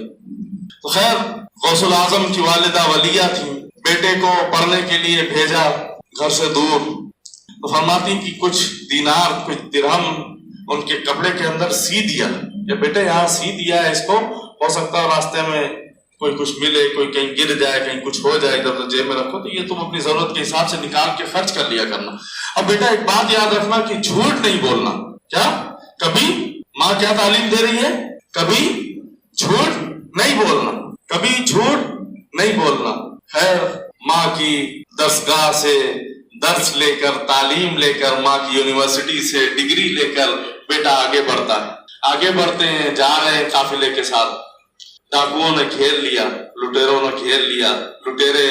تو خیر غوث العظم کی والدہ ولیہ تھی، بیٹے کو پڑھنے کے لیے بھیجا گھر سے دور، تو فرماتی کہ کچھ دینار کچھ درہم ان کے کپڑے کے اندر سی دیا، یا بیٹے یہاں سی دیا ہے، اس کو ہو سکتا ہے راستے میں کوئی کچھ ملے، کوئی کہیں گر جائے، کہیں کچھ ہو جائے، ادھر ادھر جیب میں رکھو، تو یہ تم اپنی ضرورت کے حساب سے نکال کے خرچ کر لیا کرنا. اب بیٹا ایک بات یاد رکھنا کہ جھوٹ نہیں بولنا. کیا کبھی ماں کیا تعلیم دے رہی ہے؟ کبھی جھوٹ نہیں بولنا، کبھی جھوٹ نہیں بولنا. خیر ماں کی درسگاہ سے درس لے کر، تعلیم لے کر، ماں کی یونیورسٹی سے ڈگری لے کر بیٹا آگے بڑھتا ہے. آگے بڑھتے ہیں، جا رہے ہیں قافلے کے ساتھ، ڈاکوؤں نے گھیر لیا، لٹیروں نے گھیر لیا، لٹیرے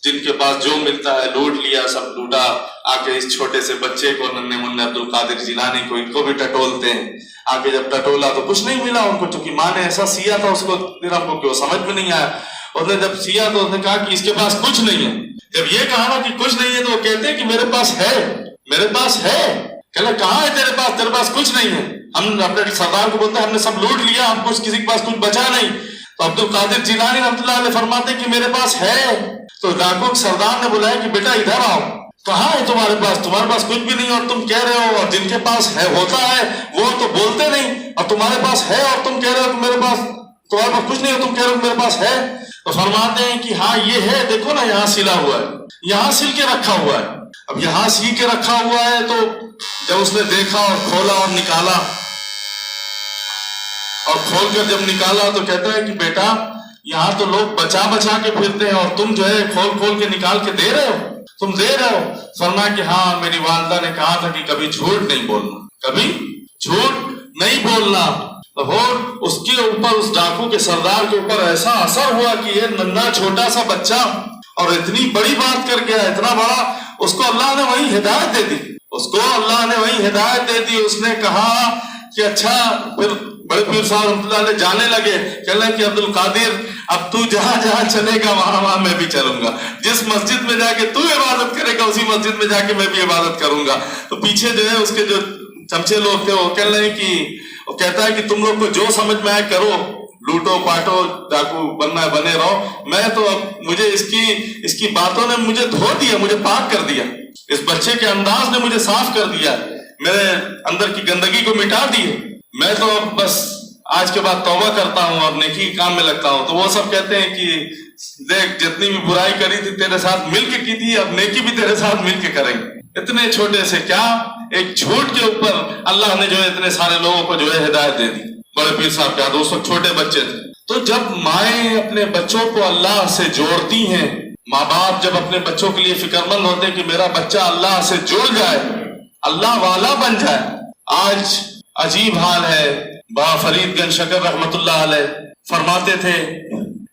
جن کے پاس جو ملتا ہے لوٹ لیا، سب لوٹا، آ کے اس چھوٹے سے بچے کو ننھے منھے عبد القادر جیلانی کو، ان کو بھی ٹٹولتے ہیں۔ آگے جب ٹٹولا تو کچھ نہیں ملا ان کو، چونکہ ماں نے ایسا سیا تھا اس کو، پھر ہم کو کیوں سمجھ میں نہیں آیا۔ اس نے جب سیا تو اس نے کہا کہ اس کے پاس کچھ نہیں ہے۔ جب یہ کہا نا کہ کچھ نہیں ہے تو وہ کہتے ہیں کہ میرے پاس ہے، میرے پاس ہے۔ کہنا کہاں ہے تیرے پاس؟ تیرے پاس کچھ نہیں ہے۔ ہم اپنے سردار کو بولتے ہیں ہم نے سب لوٹ لیا، ہم کچھ کسی کے پاس کچھ بچا نہیں۔ تو عبد القادر جیلانی رحمۃ اللہ علیہ فرماتے کہ میرے پاس ہے۔ تو ڈاکو سردار نے بلایا کہ بیٹا ادھر آؤ، کہاں ہے تمہارے پاس کچھ بھی نہیں اور تم کہہ رہے ہو، اور جن کے پاس ہے ہوتا ہے وہ تو بولتے نہیں، اور تمہارے پاس ہے اور تم کہہ رہے ہو کہ میرے پاس، تمہارے پاس کچھ نہیں اور تم کہہ رہے ہو کہ میرے پاس ہے۔ تو فرماتے ہیں کہ ہاں یہ ہے، دیکھو نا یہاں سلا ہوا ہے، یہاں سل کے رکھا ہوا ہے۔ اب یہاں سی کے رکھا ہوا ہے تو جب اس نے دیکھا اور کھولا اور نکالا، اور کھول کر جب نکالا تو کہتا ہے کہ بیٹا یہاں تو لوگ بچا بچا کے پھرتے ہیں اور تم جو ہے کھول کھول کے نکال کے دے رہے ہو، تم دے رہے ہو۔ فرمایا کہ ہاں میری والدہ نے کہا تھا کہ کبھی جھوٹ نہیں بولنا، کبھی جھوٹ نہیں بولنا۔ اور اس کے اوپر، اس ڈاکو کے سردار کے اوپر ایسا اثر ہوا کہ یہ ننھا چھوٹا سا بچہ اور اتنی بڑی بات کر گیا، اتنا بڑا، اس کو اللہ نے وہی ہدایت دے دی، اس کو اللہ نے وہی ہدایت دے دی۔ اس نے کہا کہ اچھا، پھر بڑے پیر صاحب رحمۃ اللہ علیہ جانے لگے، کہنے لگے کہ عبد القادر اب تو جہاں جہاں چلے گا وہاں میں بھی چلوں گا، جس مسجد میں جا کے تو عبادت کرے گا اسی مسجد میں جا کے میں بھی عبادت کروں گا۔ تو پیچھے جو ہے اس کے جو چمچے لوگ تھے وہ کہنے لگے کہ، وہ کہتا ہے کہ تم لوگ کو جو سمجھ میں آئے کرو، لوٹو پاٹو ڈاکو بننا ہے بنے رہو، میں تو اب مجھے اس کی باتوں نے مجھے دھو دیا، مجھے پاک کر دیا، اس بچے کے انداز نے مجھے صاف کر دیا، میرے اندر کی گندگی کو مٹا دی، میں تو اب بس آج کے بعد توبہ کرتا ہوں، اب نیکی کے کام میں لگتا ہوں۔ تو وہ سب کہتے ہیں کہ دیکھ جتنی بھی برائی کری تھی تیرے ساتھ مل کے کی تھی، اب نیکی بھی تیرے ساتھ مل کے کریں گے۔ اتنے چھوٹے سے کیا ایک جھوٹ کے اوپر اللہ نے جو ہے اتنے سارے لوگوں کو جو ہے ہدایت دے دی۔ بڑے پیر صاحب کے دوستوں چھوٹے بچے تھے۔ تو جب مائیں اپنے بچوں کو اللہ سے جوڑتی ہیں، ماں باپ جب اپنے بچوں کے لیے فکر مند ہوتے ہیں کہ میرا بچہ اللہ سے جڑ جائے، اللہ والا بن جائے۔ آج عجیب حال ہے، بابا فرید گنج شکر رحمت اللہ علیہ فرماتے تھے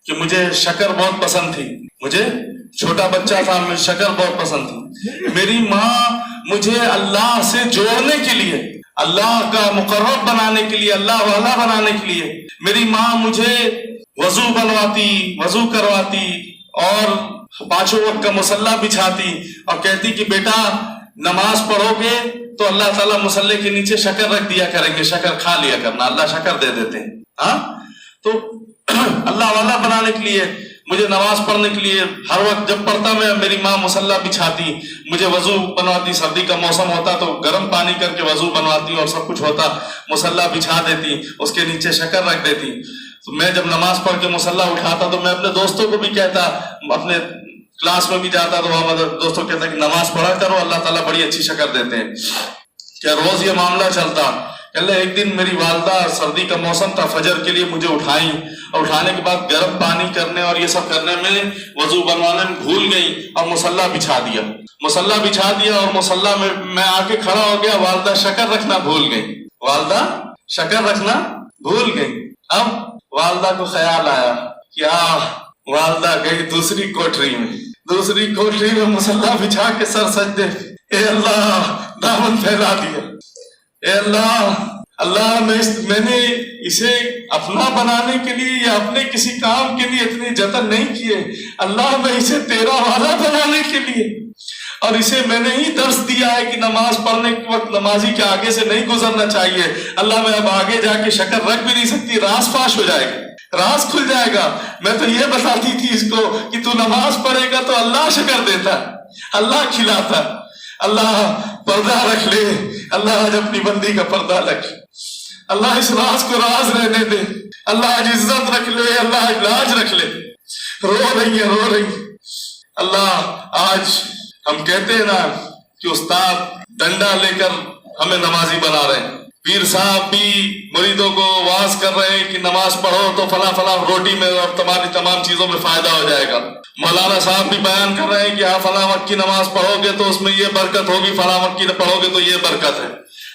کہ مجھے شکر بہت پسند تھی، مجھے چھوٹا بچہ تھا، مجھے شکر بہت پسند تھی۔ میری ماں مجھے اللہ سے جوڑنے کے لیے، اللہ کا مقرب بنانے کے لیے، اللہ والا بنانے کے لیے میری ماں مجھے وضو بنواتی، وضو کرواتی اور 5 وقت کا مصلی بچھاتی اور کہتی کہ بیٹا نماز پڑھو گے تو اللہ تعالیٰ مصلی کے نیچے شکر رکھ دیا کریں گے، شکر کھا لیا کرنا، اللہ شکر دے دیتے ہیں۔ ہاں تو اللہ والا بنانے کے لیے مجھے نماز پڑھنے کے لیے ہر وقت جب پڑھتا میں، میری ماں مصلی بچھاتی، مجھے وضو بنواتی، سردی کا موسم ہوتا تو گرم پانی کر کے وضو بنواتی اور سب کچھ ہوتا، مصلی بچھا دیتی، اس کے نیچے شکر رکھ دیتی۔ تو میں جب نماز پڑھ کے مصلی اٹھاتا تو میں اپنے دوستوں کو بھی کہتا، اپنے کلاس میں بھی جاتا تو وہاں دوستوں کہتا کہ نماز پڑھا کرو، اللہ تعالیٰ بڑی اچھی شکر دیتے ہیں۔ کیا روز یہ معاملہ چلتا؟ اللہ ایک دن میری والدہ، سردی کا موسم تھا، فجر کے لیے مجھے اٹھائیں اور اٹھانے کے بعد گرم پانی کرنے اور یہ سب کرنے میں، وضو بنوانے میں بھول گئی اور مصلی بچھا دیا، مصلی بچھا دیا اور مصلی میں آ کے کھڑا ہو گیا، والدہ شکر رکھنا بھول گئی، والدہ شکر رکھنا بھول گئی۔ اب والدہ کو خیال آیا کہ والدہ گئی دوسری کوٹری میں مصلی بچھا کے سر سجدے، اے اللہ دامن پھیلا دیا، اے اللہ میں نے اسے اپنا بنانے کے لیے یا اپنے کسی کام کے لیے اتنی جتن نہیں کیے، اللہ میں اسے تیرا والا بنانے کے لیے، اور اسے میں نے ہی درس دیا ہے کہ نماز پڑھنے کے وقت نمازی کے آگے سے نہیں گزرنا چاہیے، اللہ میں اب آگے جا کے شکر رکھ بھی نہیں سکتی، راز فاش ہو جائے گا، راز کھل جائے گا۔ میں تو یہ بتاتی تھی اس کو کہ تو نماز پڑھے گا تو اللہ شکر دیتا، اللہ کھلاتا، اللہ پردہ رکھ لے، اللہ آج اپنی بندی کا پردہ رکھ، اللہ اس راز کو راز رہنے دے، اللہ آج عزت رکھ لے، اللہ آج لاج رکھ لے۔ رو رہی ہے اللہ آج ہم کہتے ہیں نا کہ استاد ڈنڈا لے کر ہمیں نمازی بنا رہے ہیں، پیر صاحب بھی مریدوں کو واعظ کر رہے ہیں کہ نماز پڑھو تو فلاں فلاں روٹی میں اور تمام چیزوں میں فائدہ ہو جائے گا، مولانا صاحب بھی بیان کر رہے ہیں کہ ہاں فلاں وقت کی نماز پڑھو گے تو اس میں یہ برکت ہوگی، فلاں وقت کی پڑھو گے تو یہ برکت ہے۔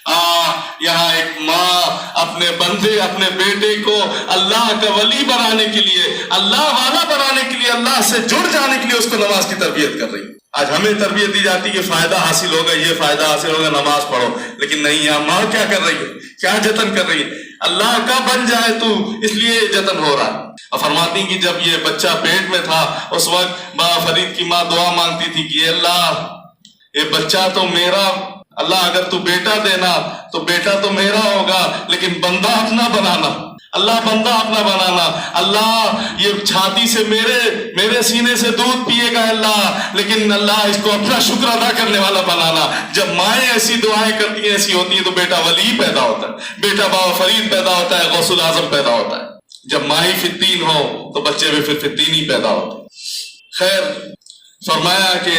یہاں ایک ماں اپنے بندے اپنے بیٹے کو اللہ کا ولی بنانے کے لیے، اللہ والا بنانے کے لیے، اللہ سے جڑ جانے کے لیے اس کو نماز کی تربیت کر رہی ہے۔ آج ہمیں تربیت دی جاتی ہے کہ فائدہ حاصل ہوگا، یہ فائدہ حاصل ہوگا، نماز پڑھو، لیکن نہیں، یہاں ماں کیا کر رہی ہے، کیا جتن کر رہی ہے؟ اللہ کا بن جائے تو اس لیے جتن ہو رہا ہے۔ اور فرماتی ہیں کہ جب یہ بچہ پیٹ میں تھا اس وقت بابا فرید کی ماں دعا مانگتی تھی کہ اللہ یہ بچہ تو میرا، اللہ اگر تو بیٹا دینا تو بیٹا تو میرا ہوگا، لیکن بندہ اپنا بنانا، اللہ بندہ اپنا بنانا، اللہ یہ چھاتی سے میرے سینے سے دودھ پیے گا اللہ، لیکن اللہ اس کو اپنا شکر ادا کرنے والا بنانا۔ جب مائیں ایسی دعائیں کرتی ہیں، ایسی ہوتی ہیں، تو بیٹا ولی پیدا ہوتا ہے، بیٹا بابا فرید پیدا ہوتا ہے، غوث الاعظم پیدا ہوتا ہے۔ جب ماں ہی فطین ہو تو بچے بھی پھر فطین ہی پیدا ہوتے ہیں۔ خیر، فرمایا کہ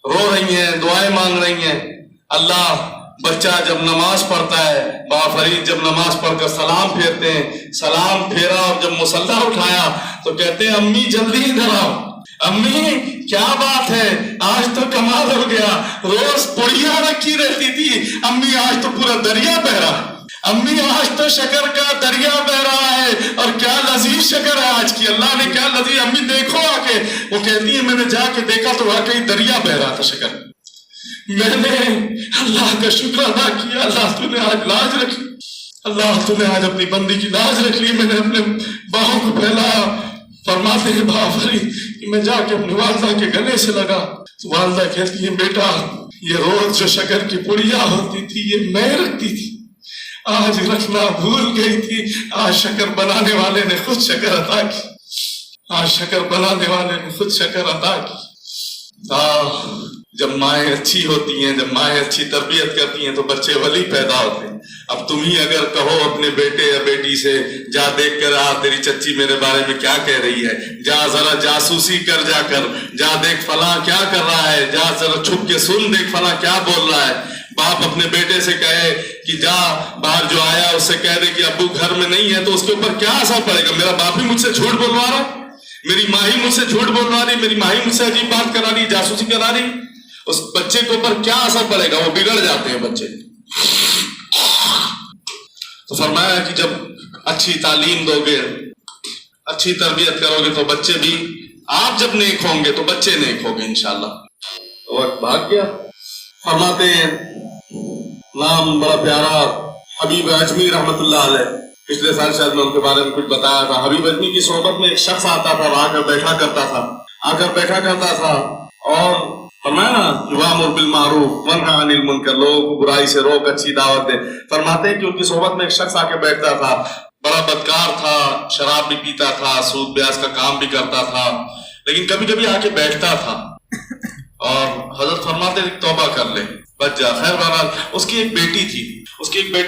رو رہی ہیں، دعائیں مانگ رہی ہیں۔ اللہ بچہ جب نماز پڑھتا ہے، بابا فرید جب نماز پڑھ کر سلام پھیرتے ہیں، سلام پھیرا اور جب مصلی اٹھایا تو کہتے ہیں امی جلدی ادھر آؤ، امی کیا بات ہے، آج تو کمال ہو گیا، روز پڑیا رکھی رہتی تھی، امی آج تو پورا دریا بہ رہا، امی آج تو شکر کا دریا بہ رہا ہے، اور کیا لذیذ شکر ہے آج کی، اللہ نے کیا لذیذ، امی دیکھو آ کے۔ وہ کہتی ہے میں نے جا کے دیکھا تو واقعی دریا بہ رہا تھا شکر، میں نے اللہ کا شکر ادا کیا، اللہ تو نے آج لاج رکھ لی، اللہ تو نے آج اپنی بندی کی لاج رکھ لی، میں نے اپنے باہوں کو پھیلایا۔ فرماتے ہیں بابا فرید کہ میں جا کے اپنی والدہ کے گلے سے لگا تو والدہ کہتی ہے بیٹا یہ روز جو شکر کی پڑیا ہوتی تھی یہ میں رکھتی تھی، آج رکھنا بھول گئی تھی، آج شکر بنانے والے نے خود شکر عطا کی، آج شکر بنانے والے نے خود شکر عطا کی۔ جب مائیں اچھی ہوتی ہیں، جب مائیں اچھی تربیت کرتی ہیں تو بچے ولی پیدا ہوتے ہیں۔ اب تم ہی اگر کہو اپنے بیٹے یا بیٹی سے جا دیکھ کر آ تیری چچی میرے بارے میں کیا کہہ رہی ہے، جا ذرا جاسوسی کر، جا دیکھ فلاں کیا کر رہا ہے، جا ذرا چھپ کے سن دیکھ فلاں کیا بول رہا ہے۔ باپ اپنے بیٹے سے کہے کہ جا باہر جو آیا اس سے کہہ دے کہ ابو گھر میں نہیں ہے، تو اس کے اوپر کیا اثر پڑے گا؟ میرا باپ ہی مجھ سے جھوٹ بولوا رہا، میری ماں ہی مجھ سے جھوٹ بولوا رہی، میری ماں ہی مجھ سے عجیب بات کرا رہی، جاسوسی کرا رہی، اس بچے کے اوپر کیا اثر پڑے گا؟ وہ بگڑ جاتے ہیں بچے۔ تو فرمایا کہ جب اچھی تعلیم دو گے، اچھی تربیت کرو گے تو بچے بھی، آپ جب نیک ہوں گے تو بچے نیک ہوں گے انشاءاللہ۔ وقت بھاگ گیا۔ فرماتے ہیں نام بڑا پیارا حبیب اجمی رحمت اللہ علیہ، پچھلے سال شاید میں ان کے بارے میں کچھ بتایا تھا۔ حبیب اجمی کی صحبت میں ایک شخص آتا تھا، آ کر بیٹھا کرتا تھا اور فرمایا نا وامر بالمعروف ونہی عن المنکر، لوگوں کو برائی سے روک، اچھی دعوت دے۔ فرماتے ہیں کہ ان کی صحبت میں ایک شخص آ کے بیٹھتا تھا، بڑا بدکار تھا، شراب بھی پیتا تھا، سود بیاس کا کام بھی کرتا تھا، لیکن کبھی کبھی آ کے بیٹھتا تھا اور حضرت فرماتے توبہ کر لے، بچ جا۔ خیر بہرحال اس کی ایک بیٹی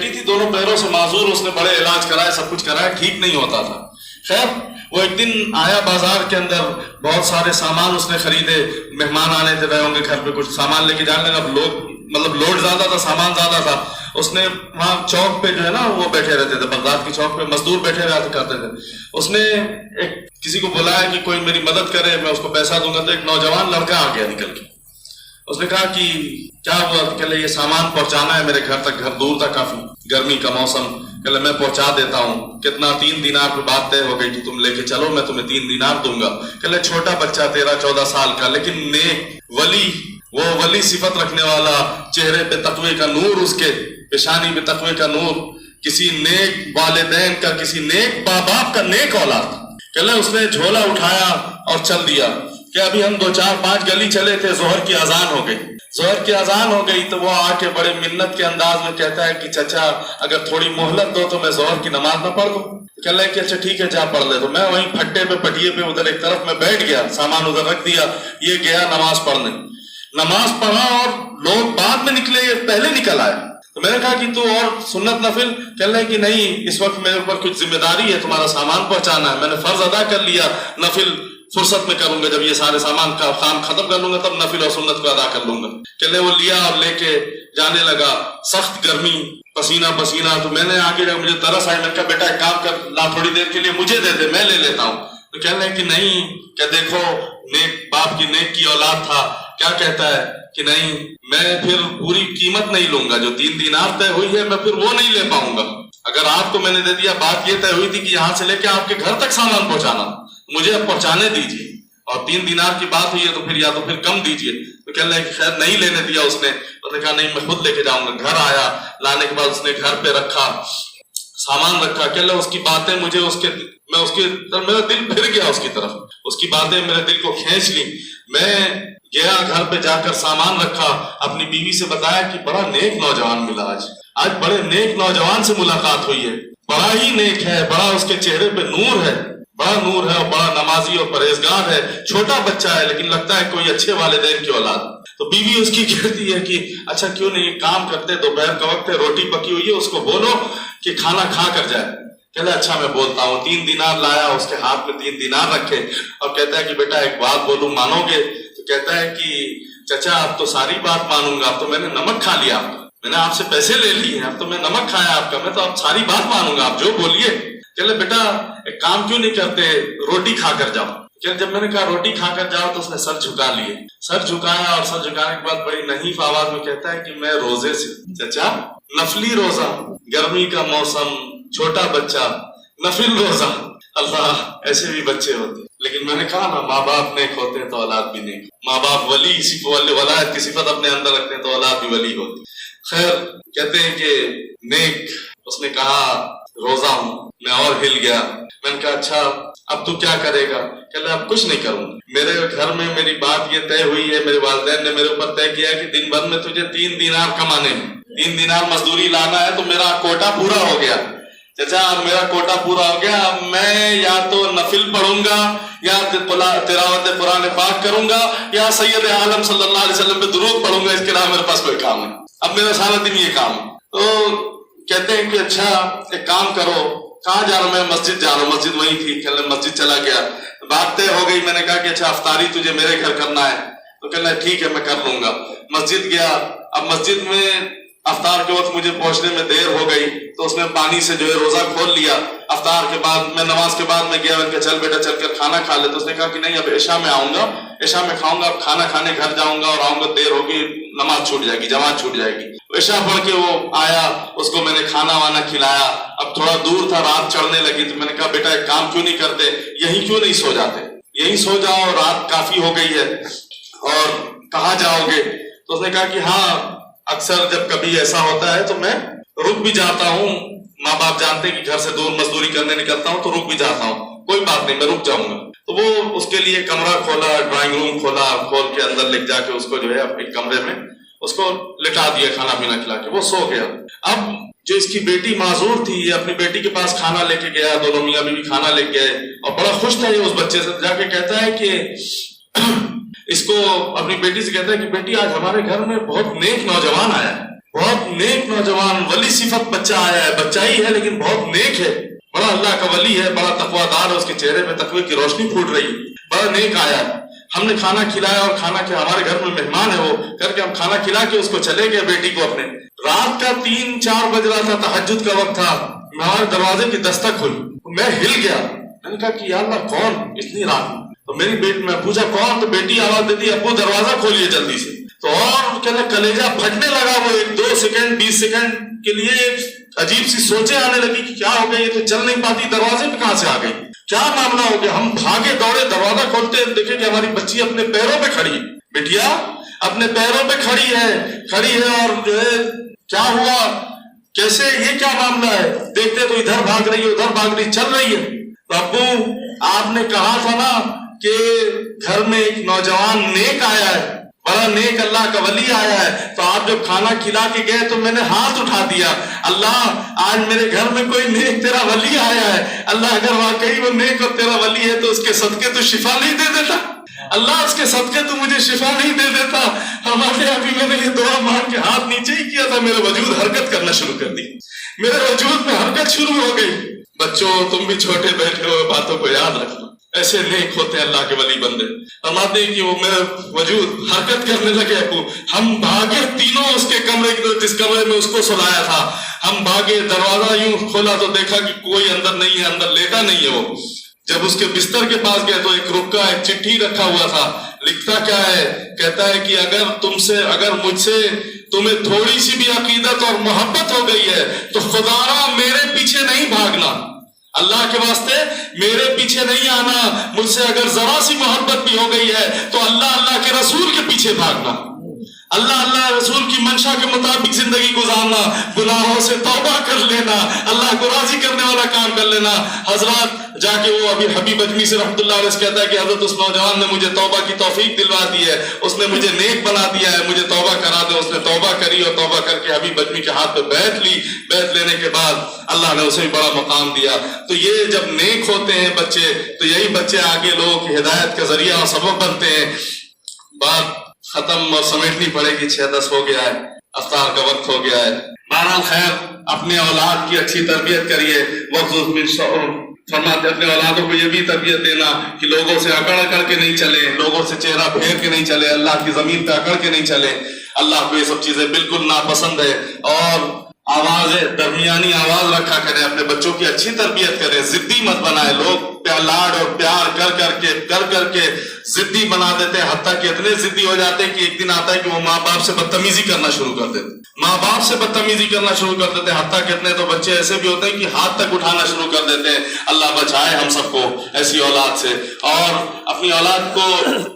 تھی، دونوں پیروں سے معذور، اس نے بڑے علاج کرائے، سب کچھ کرائے، ٹھیک نہیں ہوتا تھا۔ خیر وہ ایک دن آیا بازار کے اندر، بہت سارے سامان اس نے خریدے، مہمان آنے تھے، رہے ہوں گے گھر پہ، کچھ سامان لے کے جانے لگا، لوڈ زیادہ تھا، سامان زیادہ تھا۔ اس نے وہاں چوک پہ جو ہے نا وہ بیٹھے رہتے تھے، بغداد کی چوک پہ مزدور بیٹھے رہتے کرتے تھے۔ اس نے کسی کو بلایا کہ کوئی میری مدد کرے، میں اس کو پیسہ دوں گا، تو ایک نوجوان لڑکا آ گیا نکل کے۔ اس نے کہا کہ کیا ہوا؟ کہ یہ سامان پہنچانا ہے میرے گھر تک، گھر دور تھا کافی، گرمی کا موسم، کہ میں پہنچا دیتا ہوں۔ کتنا؟ 3 دینار پہ بات طے ہو گئی کہ تم لے کے چلو، میں تمہیں 3 دینار دوں گا۔ کہ چھوٹا بچہ 13-14 سال کا، لیکن نیک ولی، وہ ولی صفت رکھنے والا، چہرے پہ تقوی کا نور، اس کے پیشانی پہ تقوی کا نور، کسی نیک والدین کا، کسی نیک باپ کا نیک اولاد۔ کہ اس نے جھولا اٹھایا اور چل دیا۔ کہ ابھی ہم 2-4-5 گلی چلے تھے، ظہر کی اذان ہو گئی تو وہ آ کے بڑے منت کے انداز میں کہتا ہے کہ چچا اگر تھوڑی مہلت دو تو میں ظہر کی نماز نہ پڑھ دوں۔ کہ اچھا ٹھیک ہے جا پڑھ لے۔ تو میں وہیں پھٹے پہ پٹیے پہ ادھر ایک طرف میں بیٹھ گیا، سامان ادھر رکھ دیا، یہ گیا نماز پڑھنے۔ نماز پڑھا اور لوگ بعد میں نکلے، یہ پہلے نکل آئے۔ تو میں نے کہا کہ تو اور سنت نفل؟ کہنے لگے کہ نہیں، اس وقت میرے اوپر کچھ ذمہ داری ہے، تمہارا سامان پہنچانا ہے، میں نے فرض ادا کر لیا، نفل فرصت میں کروں گا، جب یہ سارے سامان کا کام ختم کر لوں گا تب نفل اور سنت کو ادا کر لوں گا۔ کہ وہ لیا اور لے کے جانے لگا، سخت گرمی، پسینہ پسینہ۔ تو میں نے آگے جب مجھے ترس آئی، میں نے کہا بیٹا ایک کام کر، لا تھوڑی دیر کے لیے مجھے دے دے، میں لے لیتا ہوں۔ تو کہنے لگے کہ نہیں، کہ دیکھو نیک باپ کی نیک کی اولاد تھا، کیا کہتا ہے کہ نہیں میں پھر پوری قیمت نہیں لوں گا، جو 3 دینار طے ہوئی ہے میں پھر وہ نہیں لے پاؤں گا۔ اگر آپ کو میں نے دے دیا، بات یہ طے ہوئی تھی کہ یہاں سے لے کے آپ کے گھر تک سامان پہنچانا، مجھے اب پہنچانے دیجیے، اور 3 دینار کی بات ہوئی ہے تو پھر یا تو پھر کم دیجیے۔ تو کہنے لگے خیر نہیں لینے دیا اس نے کہا نہیں میں خود لے کے جاؤں گا۔ گھر آیا، لانے کے بعد اس نے گھر پہ رکھا، سامان رکھا، کہنے لگا اس کی باتیں مجھے میرا دل پھر گیا اس کی طرف، اس کی باتیں میرے دل کو کھینچ لی۔ میں گیا گھر پہ جا کر سامان رکھا، اپنی بیوی سے بتایا کہ بڑا نیک نوجوان ملا، آج بڑے نیک نوجوان سے ملاقات ہوئی ہے، بڑا ہی نیک ہے، بڑا اس کے چہرے پہ نور ہے، بڑا نور ہے اور بڑا نمازی اور پرہیزگار ہے، چھوٹا بچہ ہے لیکن لگتا ہے کوئی اچھے والدین کی اولاد۔ تو بیوی اس کی کہتی ہے کہ اچھا کیوں نہیں ایک کام کرتے، دوپہر کا وقت ہے، روٹی پکی ہوئی ہے، اس کو بولو کہ کھانا کھا کر جائے۔ کہتا ہے اچھا میں بولتا ہوں۔ 3 دینار لایا، اس کے ہاتھ میں 3 دینار رکھے اور کہتا ہے کہ بیٹا ایک بات بولوں مانو گے؟ تو کہتا ہے کہ چچا اب تو ساری بات مانوں گا، اب تو میں نے نمک کھا لیا، میں نے آپ سے پیسے لے لیے ہیں، اب تو میں نمک کھایا آپ کا، میں تو اب ساری بات مانوں گا، آپ جو بولیے۔ کہلے بیٹا ایک کام کیوں نہیں کرتے، روٹی کھا کر جاؤ۔ کہ جب میں نے کہا روٹی کھا کر جاؤ تو اس نے سر جھکا لیے، سر جھکایا اور سر جھکانے کے بعد بڑی نحیف آواز میں کہتا ہے کہ میں روزے سے۔ چچا نفلی روزہ، گرمی کا موسم، چھوٹا بچہ، نفل روزہ، اللہ ایسے بھی بچے ہوتے۔ لیکن میں نے کہا نا ماں باپ نیک ہوتے ہیں تو اولاد بھی نیک، ماں باپ ولایت کی صفت اپنے اندر رکھتے ہیں تو اولاد بھی ولی ہوتی۔ خیر کہتے ہیں کہ نیک، اس نے کہا روزہ ہوں، میں اور ہل گیا۔ میں نے کہا اچھا اب تو کیا کرے گا؟ کہ اب کچھ نہیں کروں، میرے گھر میں میری بات یہ طے ہوئی ہے، میرے والدین نے میرے اوپر طے کیا ہے کہ دن بھر میں تجھے 3 دینار کمانے ہیں، 3 دینار مزدوری لانا ہے، تو میرا کوٹا پورا ہو گیا۔ چچا میرا کوٹا پورا ہو گیا، اب میں یا تو نفل پڑھوں گا یا تلاوت قرآن پاک کروں گا یا سید عالم صلی اللہ علیہ وسلم پہ درود پڑھوں گا، اس کے علاوہ میرے پاس کوئی کام نہیں، اب میرا سارا دن یہ کام ہے۔ تو کہتے ہیں کہ اچھا ایک کام کرو، کہاں جا رہا ہوں؟ میں مسجد جا رہا ہوں، مسجد وہیں تھی، کہ مسجد چلا گیا، بات طے ہو گئی۔ میں نے کہا کہ اچھا افطاری تجھے میرے گھر کرنا ہے، تو کہنا ہے ٹھیک ہے میں کر لوں گا۔ مسجد گیا، اب مسجد میں افطار کے وقت مجھے پہنچنے میں دیر ہو گئی، تو اس نے پانی سے جو ہے روزہ کھول لیا۔ افطار کے بعد میں نماز کے بعد میں گیا، میں نے کہا چل بیٹا چل کر کھانا کھا لے، تو اس نے کہا کہ نہیں اب عشاء میں آؤں گا، عشاء میں کھاؤں گا، اب کھانا کھانے گھر جاؤں گا اور آؤں گا دیر ہوگی، نماز چھوٹ جائے گی، جماعت چھوٹ جائے گی۔ عشاء پڑھ کے وہ آیا، اس کو میں نے کھانا وانا کھلایا، اب تھوڑا دور تھا، رات چڑھنے لگی، تو میں نے کہا بیٹا ایک کام کیوں نہیں کرتے، یہیں کیوں نہیں سو جاتے، یہیں سو جاؤ، رات کافی ہو گئی ہے، اور کہاں جاؤ گے؟ تو اس نے کہا کہ ہاں اکثر جب کبھی ایسا ہوتا ہے تو میں رک بھی جاتا ہوں، ماں باپ جانتے کہ گھر سے دور مزدوری کرنے نکلتا ہوں تو رک بھی جاتا ہوں، کوئی بات نہیں میں رک جاؤں گا۔ تو وہ اس کے لیے کمرہ کھولا، ڈرائنگ روم کھولا، کھول کے اندر لے جا کے اس کو جو ہے اپنے کمرے میں اس کو لٹا دیا، کھانا پینا کھلا کے وہ سو گیا۔ اب جو اس کی بیٹی معذور تھی، یہ اپنی بیٹی کے پاس کھانا لے کے گیا، دونوں میاں بیوی کھانا لے کے گئے اور بڑا خوش تھا یہ اس بچے سے، جا کے کہتا ہے کہ اس کو اپنی بیٹی سے کہتا ہے کہ بیٹی آج ہمارے گھر میں بہت نیک نوجوان آیا ہے، بہت نیک نوجوان ولی صفت بچہ آیا ہے، بچہ ہی ہے لیکن بہت نیک ہے، بڑا اللہ کا ولی ہے، بڑا تقوی دار ہے، اس کے چہرے پہ تقوی کی روشنی پھوٹ رہی ہے، بڑا نیک آیا ہے۔ ہم نے کھانا کھلایا اور کھانا کے ہمارے گھر میں مہمان ہے وہ کر کے ہم کھانا کھلا کے اس کو چلے گئے بیٹی کو اپنے۔ رات کا 3-4 بج رہا تھا، تہجد کا وقت تھا، ہمارے دروازے کی دستک ہوئی، میں ہل گیا، میں نے کہا کہ یا اللہ کون اتنی رات میں؟ تو میری بیٹی، میں پوچھا کون؟ تو بیٹی آواز دیتی ابو دروازہ کھولیے جلدی سے۔ تو اور کہنا کلیجہ پھٹنے لگا، وہ 1-2 سیکنڈ 20 سیکنڈ کے لیے عجیب سی سوچیں آنے لگی کہ کیا ہو گیا، یہ تو چل نہیں پاتی، دروازے پہ کہاں سے آ گئی، کیا معاملہ ہو گیا؟ ہم بھاگے دوڑے، دروازہ کھولتے دیکھے کہ ہماری بچی اپنے پیروں پہ کھڑی، بیٹیا اپنے پیروں پہ کھڑی ہے اور جو ہے کیا ہوا، کیسے، یہ کیا معاملہ ہے؟ دیکھتے تو ادھر بھاگ رہی ہے، ادھر بھاگ رہی، چل رہی ہے۔ تو ابو آپ نے کہا تھا نا کہ گھر میں ایک نوجوان نیک آیا ہے، بڑا نیک اللہ کا ولی آیا ہے، تو آپ جب کھانا کھلا کے گئے تو میں نے ہاتھ اٹھا دیا، اللہ آج میرے گھر میں کوئی نیک تیرا ولی آیا ہے، اللہ اگر واقعی وہ نیک اور تیرا ولی ہے تو اس کے صدقے تو شفا نہیں دے دیتا، اللہ اس کے صدقے تو مجھے شفا نہیں دے دیتا۔ ہمارے ابھی میں نے یہ دعا مانگ کے ہاتھ نیچے ہی کیا تھا، میرا وجود حرکت کرنا شروع کر دی، میرے وجود میں حرکت شروع ہو گئی۔ بچوں تم بھی چھوٹے بیٹھے ہو، باتوں کو یاد رکھنا، ایسے نیک ہوتے ہیں اللہ کے ولی بندے۔ فرماتے ہیں کہ وہ میرا وجود حرکت کرنے لگے، ابو ہم بھاگے تینوں اس کے کمرے کی، جس کمرے میں اس کو سلایا تھا، ہم بھاگے، دروازہ یوں کھولا تو دیکھا کہ کوئی اندر نہیں ہے، اندر لیٹا نہیں ہے وہ، جب اس کے بستر کے پاس گئے تو ایک رکا ایک چٹھی رکھا ہوا تھا. لکھتا کیا ہے؟ کہتا ہے کہ اگر مجھ سے تمہیں تھوڑی سی بھی عقیدت اور محبت ہو گئی ہے تو خدا را میرے پیچھے نہیں بھاگنا، اللہ کے واسطے میرے پیچھے نہیں آنا. مجھ سے اگر ذرا سی محبت بھی ہو گئی ہے تو اللہ کے رسول کے پیچھے بھاگنا، اللہ رسول کی منشا کے مطابق زندگی گزارنا، گناہوں سے توبہ کر لینا، اللہ کو راضی کرنے والا کام کر لینا. حضرات جا کے وہ ابھی حبیب اجمی سے رحمۃ اللہ علیہ کہتا ہے کہ حضرت اس نوجوان نے مجھے توبہ کی توفیق دلوا دی ہے، اس نے مجھے نیک بنا دیا ہے، مجھے توبہ کرا دے. اس نے توبہ کری اور توبہ کر کے حبیب اجمی کے ہاتھ پہ بیعت لی. بیعت لینے کے بعد اللہ نے اسے بھی بڑا مقام دیا. تو یہ جب نیک ہوتے ہیں بچے تو یہی بچے آگے لوگوں کی ہدایت کا ذریعہ اور سبب بنتے ہیں. بات ختم اور سمیٹنی پڑے گی، 6:10 ہو گیا ہے، افطار کا وقت ہو گیا ہے. بہرحال خیر، اپنے اولاد کی اچھی تربیت کریے. فرماتے اپنے اولادوں کو یہ بھی تربیت دینا کہ لوگوں سے اکڑ کے نہیں چلے، لوگوں سے چہرہ پھیر کے نہیں چلے، اللہ کی زمین پہ اکڑ کے نہیں چلے. اللہ کو یہ سب چیزیں بالکل ناپسند ہے. اور درمیانی آواز رکھا کریں، اپنے بچوں کی اچھی تربیت کریں، ضدی مت بنائے. لوگ لاڈ اور پیار کر کے ضدی بنا دیتے ہیں، حتیٰ کہ اتنے ضدی ہو جاتے ہیں کہ ایک دن آتا ہے کہ وہ ماں باپ سے بدتمیزی کرنا شروع کر دیتے ہیں. حتیٰ کہ اتنے تو بچے ایسے بھی ہوتے ہیں کہ ہاتھ تک اٹھانا شروع کر دیتے ہیں. اللہ بچائے ہم سب کو ایسی اولاد سے. اور اپنی اولاد کو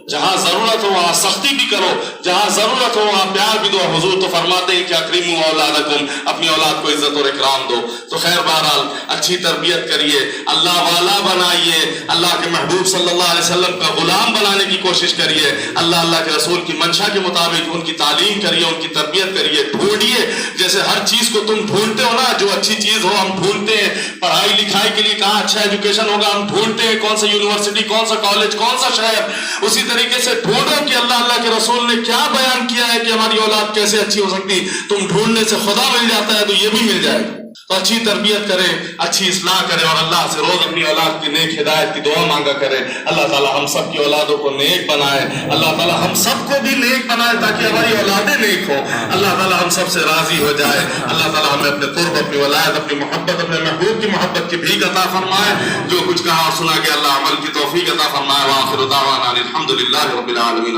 جہاں ضرورت ہو وہاں سختی بھی کرو، جہاں ضرورت ہو وہاں پیار بھی دو. حضور تو فرماتے ہیں کہ اکرموا اولادکم، اپنی اولاد کو عزت اور اکرام دو. تو خیر بہرحال اچھی تربیت کریے، اللہ والا بنائیے، اللہ کے محبوب صلی اللہ علیہ وسلم کا غلام بنانے کی کوشش کریے. اللہ کے رسول کی منشا کے مطابق ان کی تعلیم کریے، ان کی تربیت کریے. ڈھونڈیے، جیسے ہر چیز کو تم ڈھونڈتے ہو نا، جو اچھی چیز ہو ہم ڈھونڈتے ہیں. پڑھائی لکھائی کے لیے کہاں اچھا ایجوکیشن ہوگا ہم ڈھونڈتے ہیں، کون سا یونیورسٹی، کون سا کالج، کون سا شہر. اسی طریقے سے ڈھونڈو کہ اللہ کے رسول نے کیا بیان کیا ہے کہ ہماری اولاد کیسے اچھی ہو سکتی. تم ڈھونڈنے سے خدا مل جاتا ہے تو یہ بھی مل جائے گا. تو اچھی تربیت کریں، اچھی اصلاح کریں اور اللہ سے روز اپنی اولاد کی نیک ہدایت کی دعا مانگا کریں. اللہ تعالی ہم سب کی اولادوں کو نیک بنائے، اللہ تعالی ہم سب کو بھی نیک بنائے تاکہ ہماری اولادیں نیک ہوں. اللہ تعالی ہم سب سے راضی ہو جائے. اللہ تعالی ہمیں اپنے قرب، اپنی ولایت، اپنی محبت، اپنے محبوب کی محبت کی بھیک عطا فرمائے. جو کچھ کہا اور سنا گیا اللہ عمل کی توفیق عطا فرمائے. وآخر دعوانا الحمدللہ رب العالمین.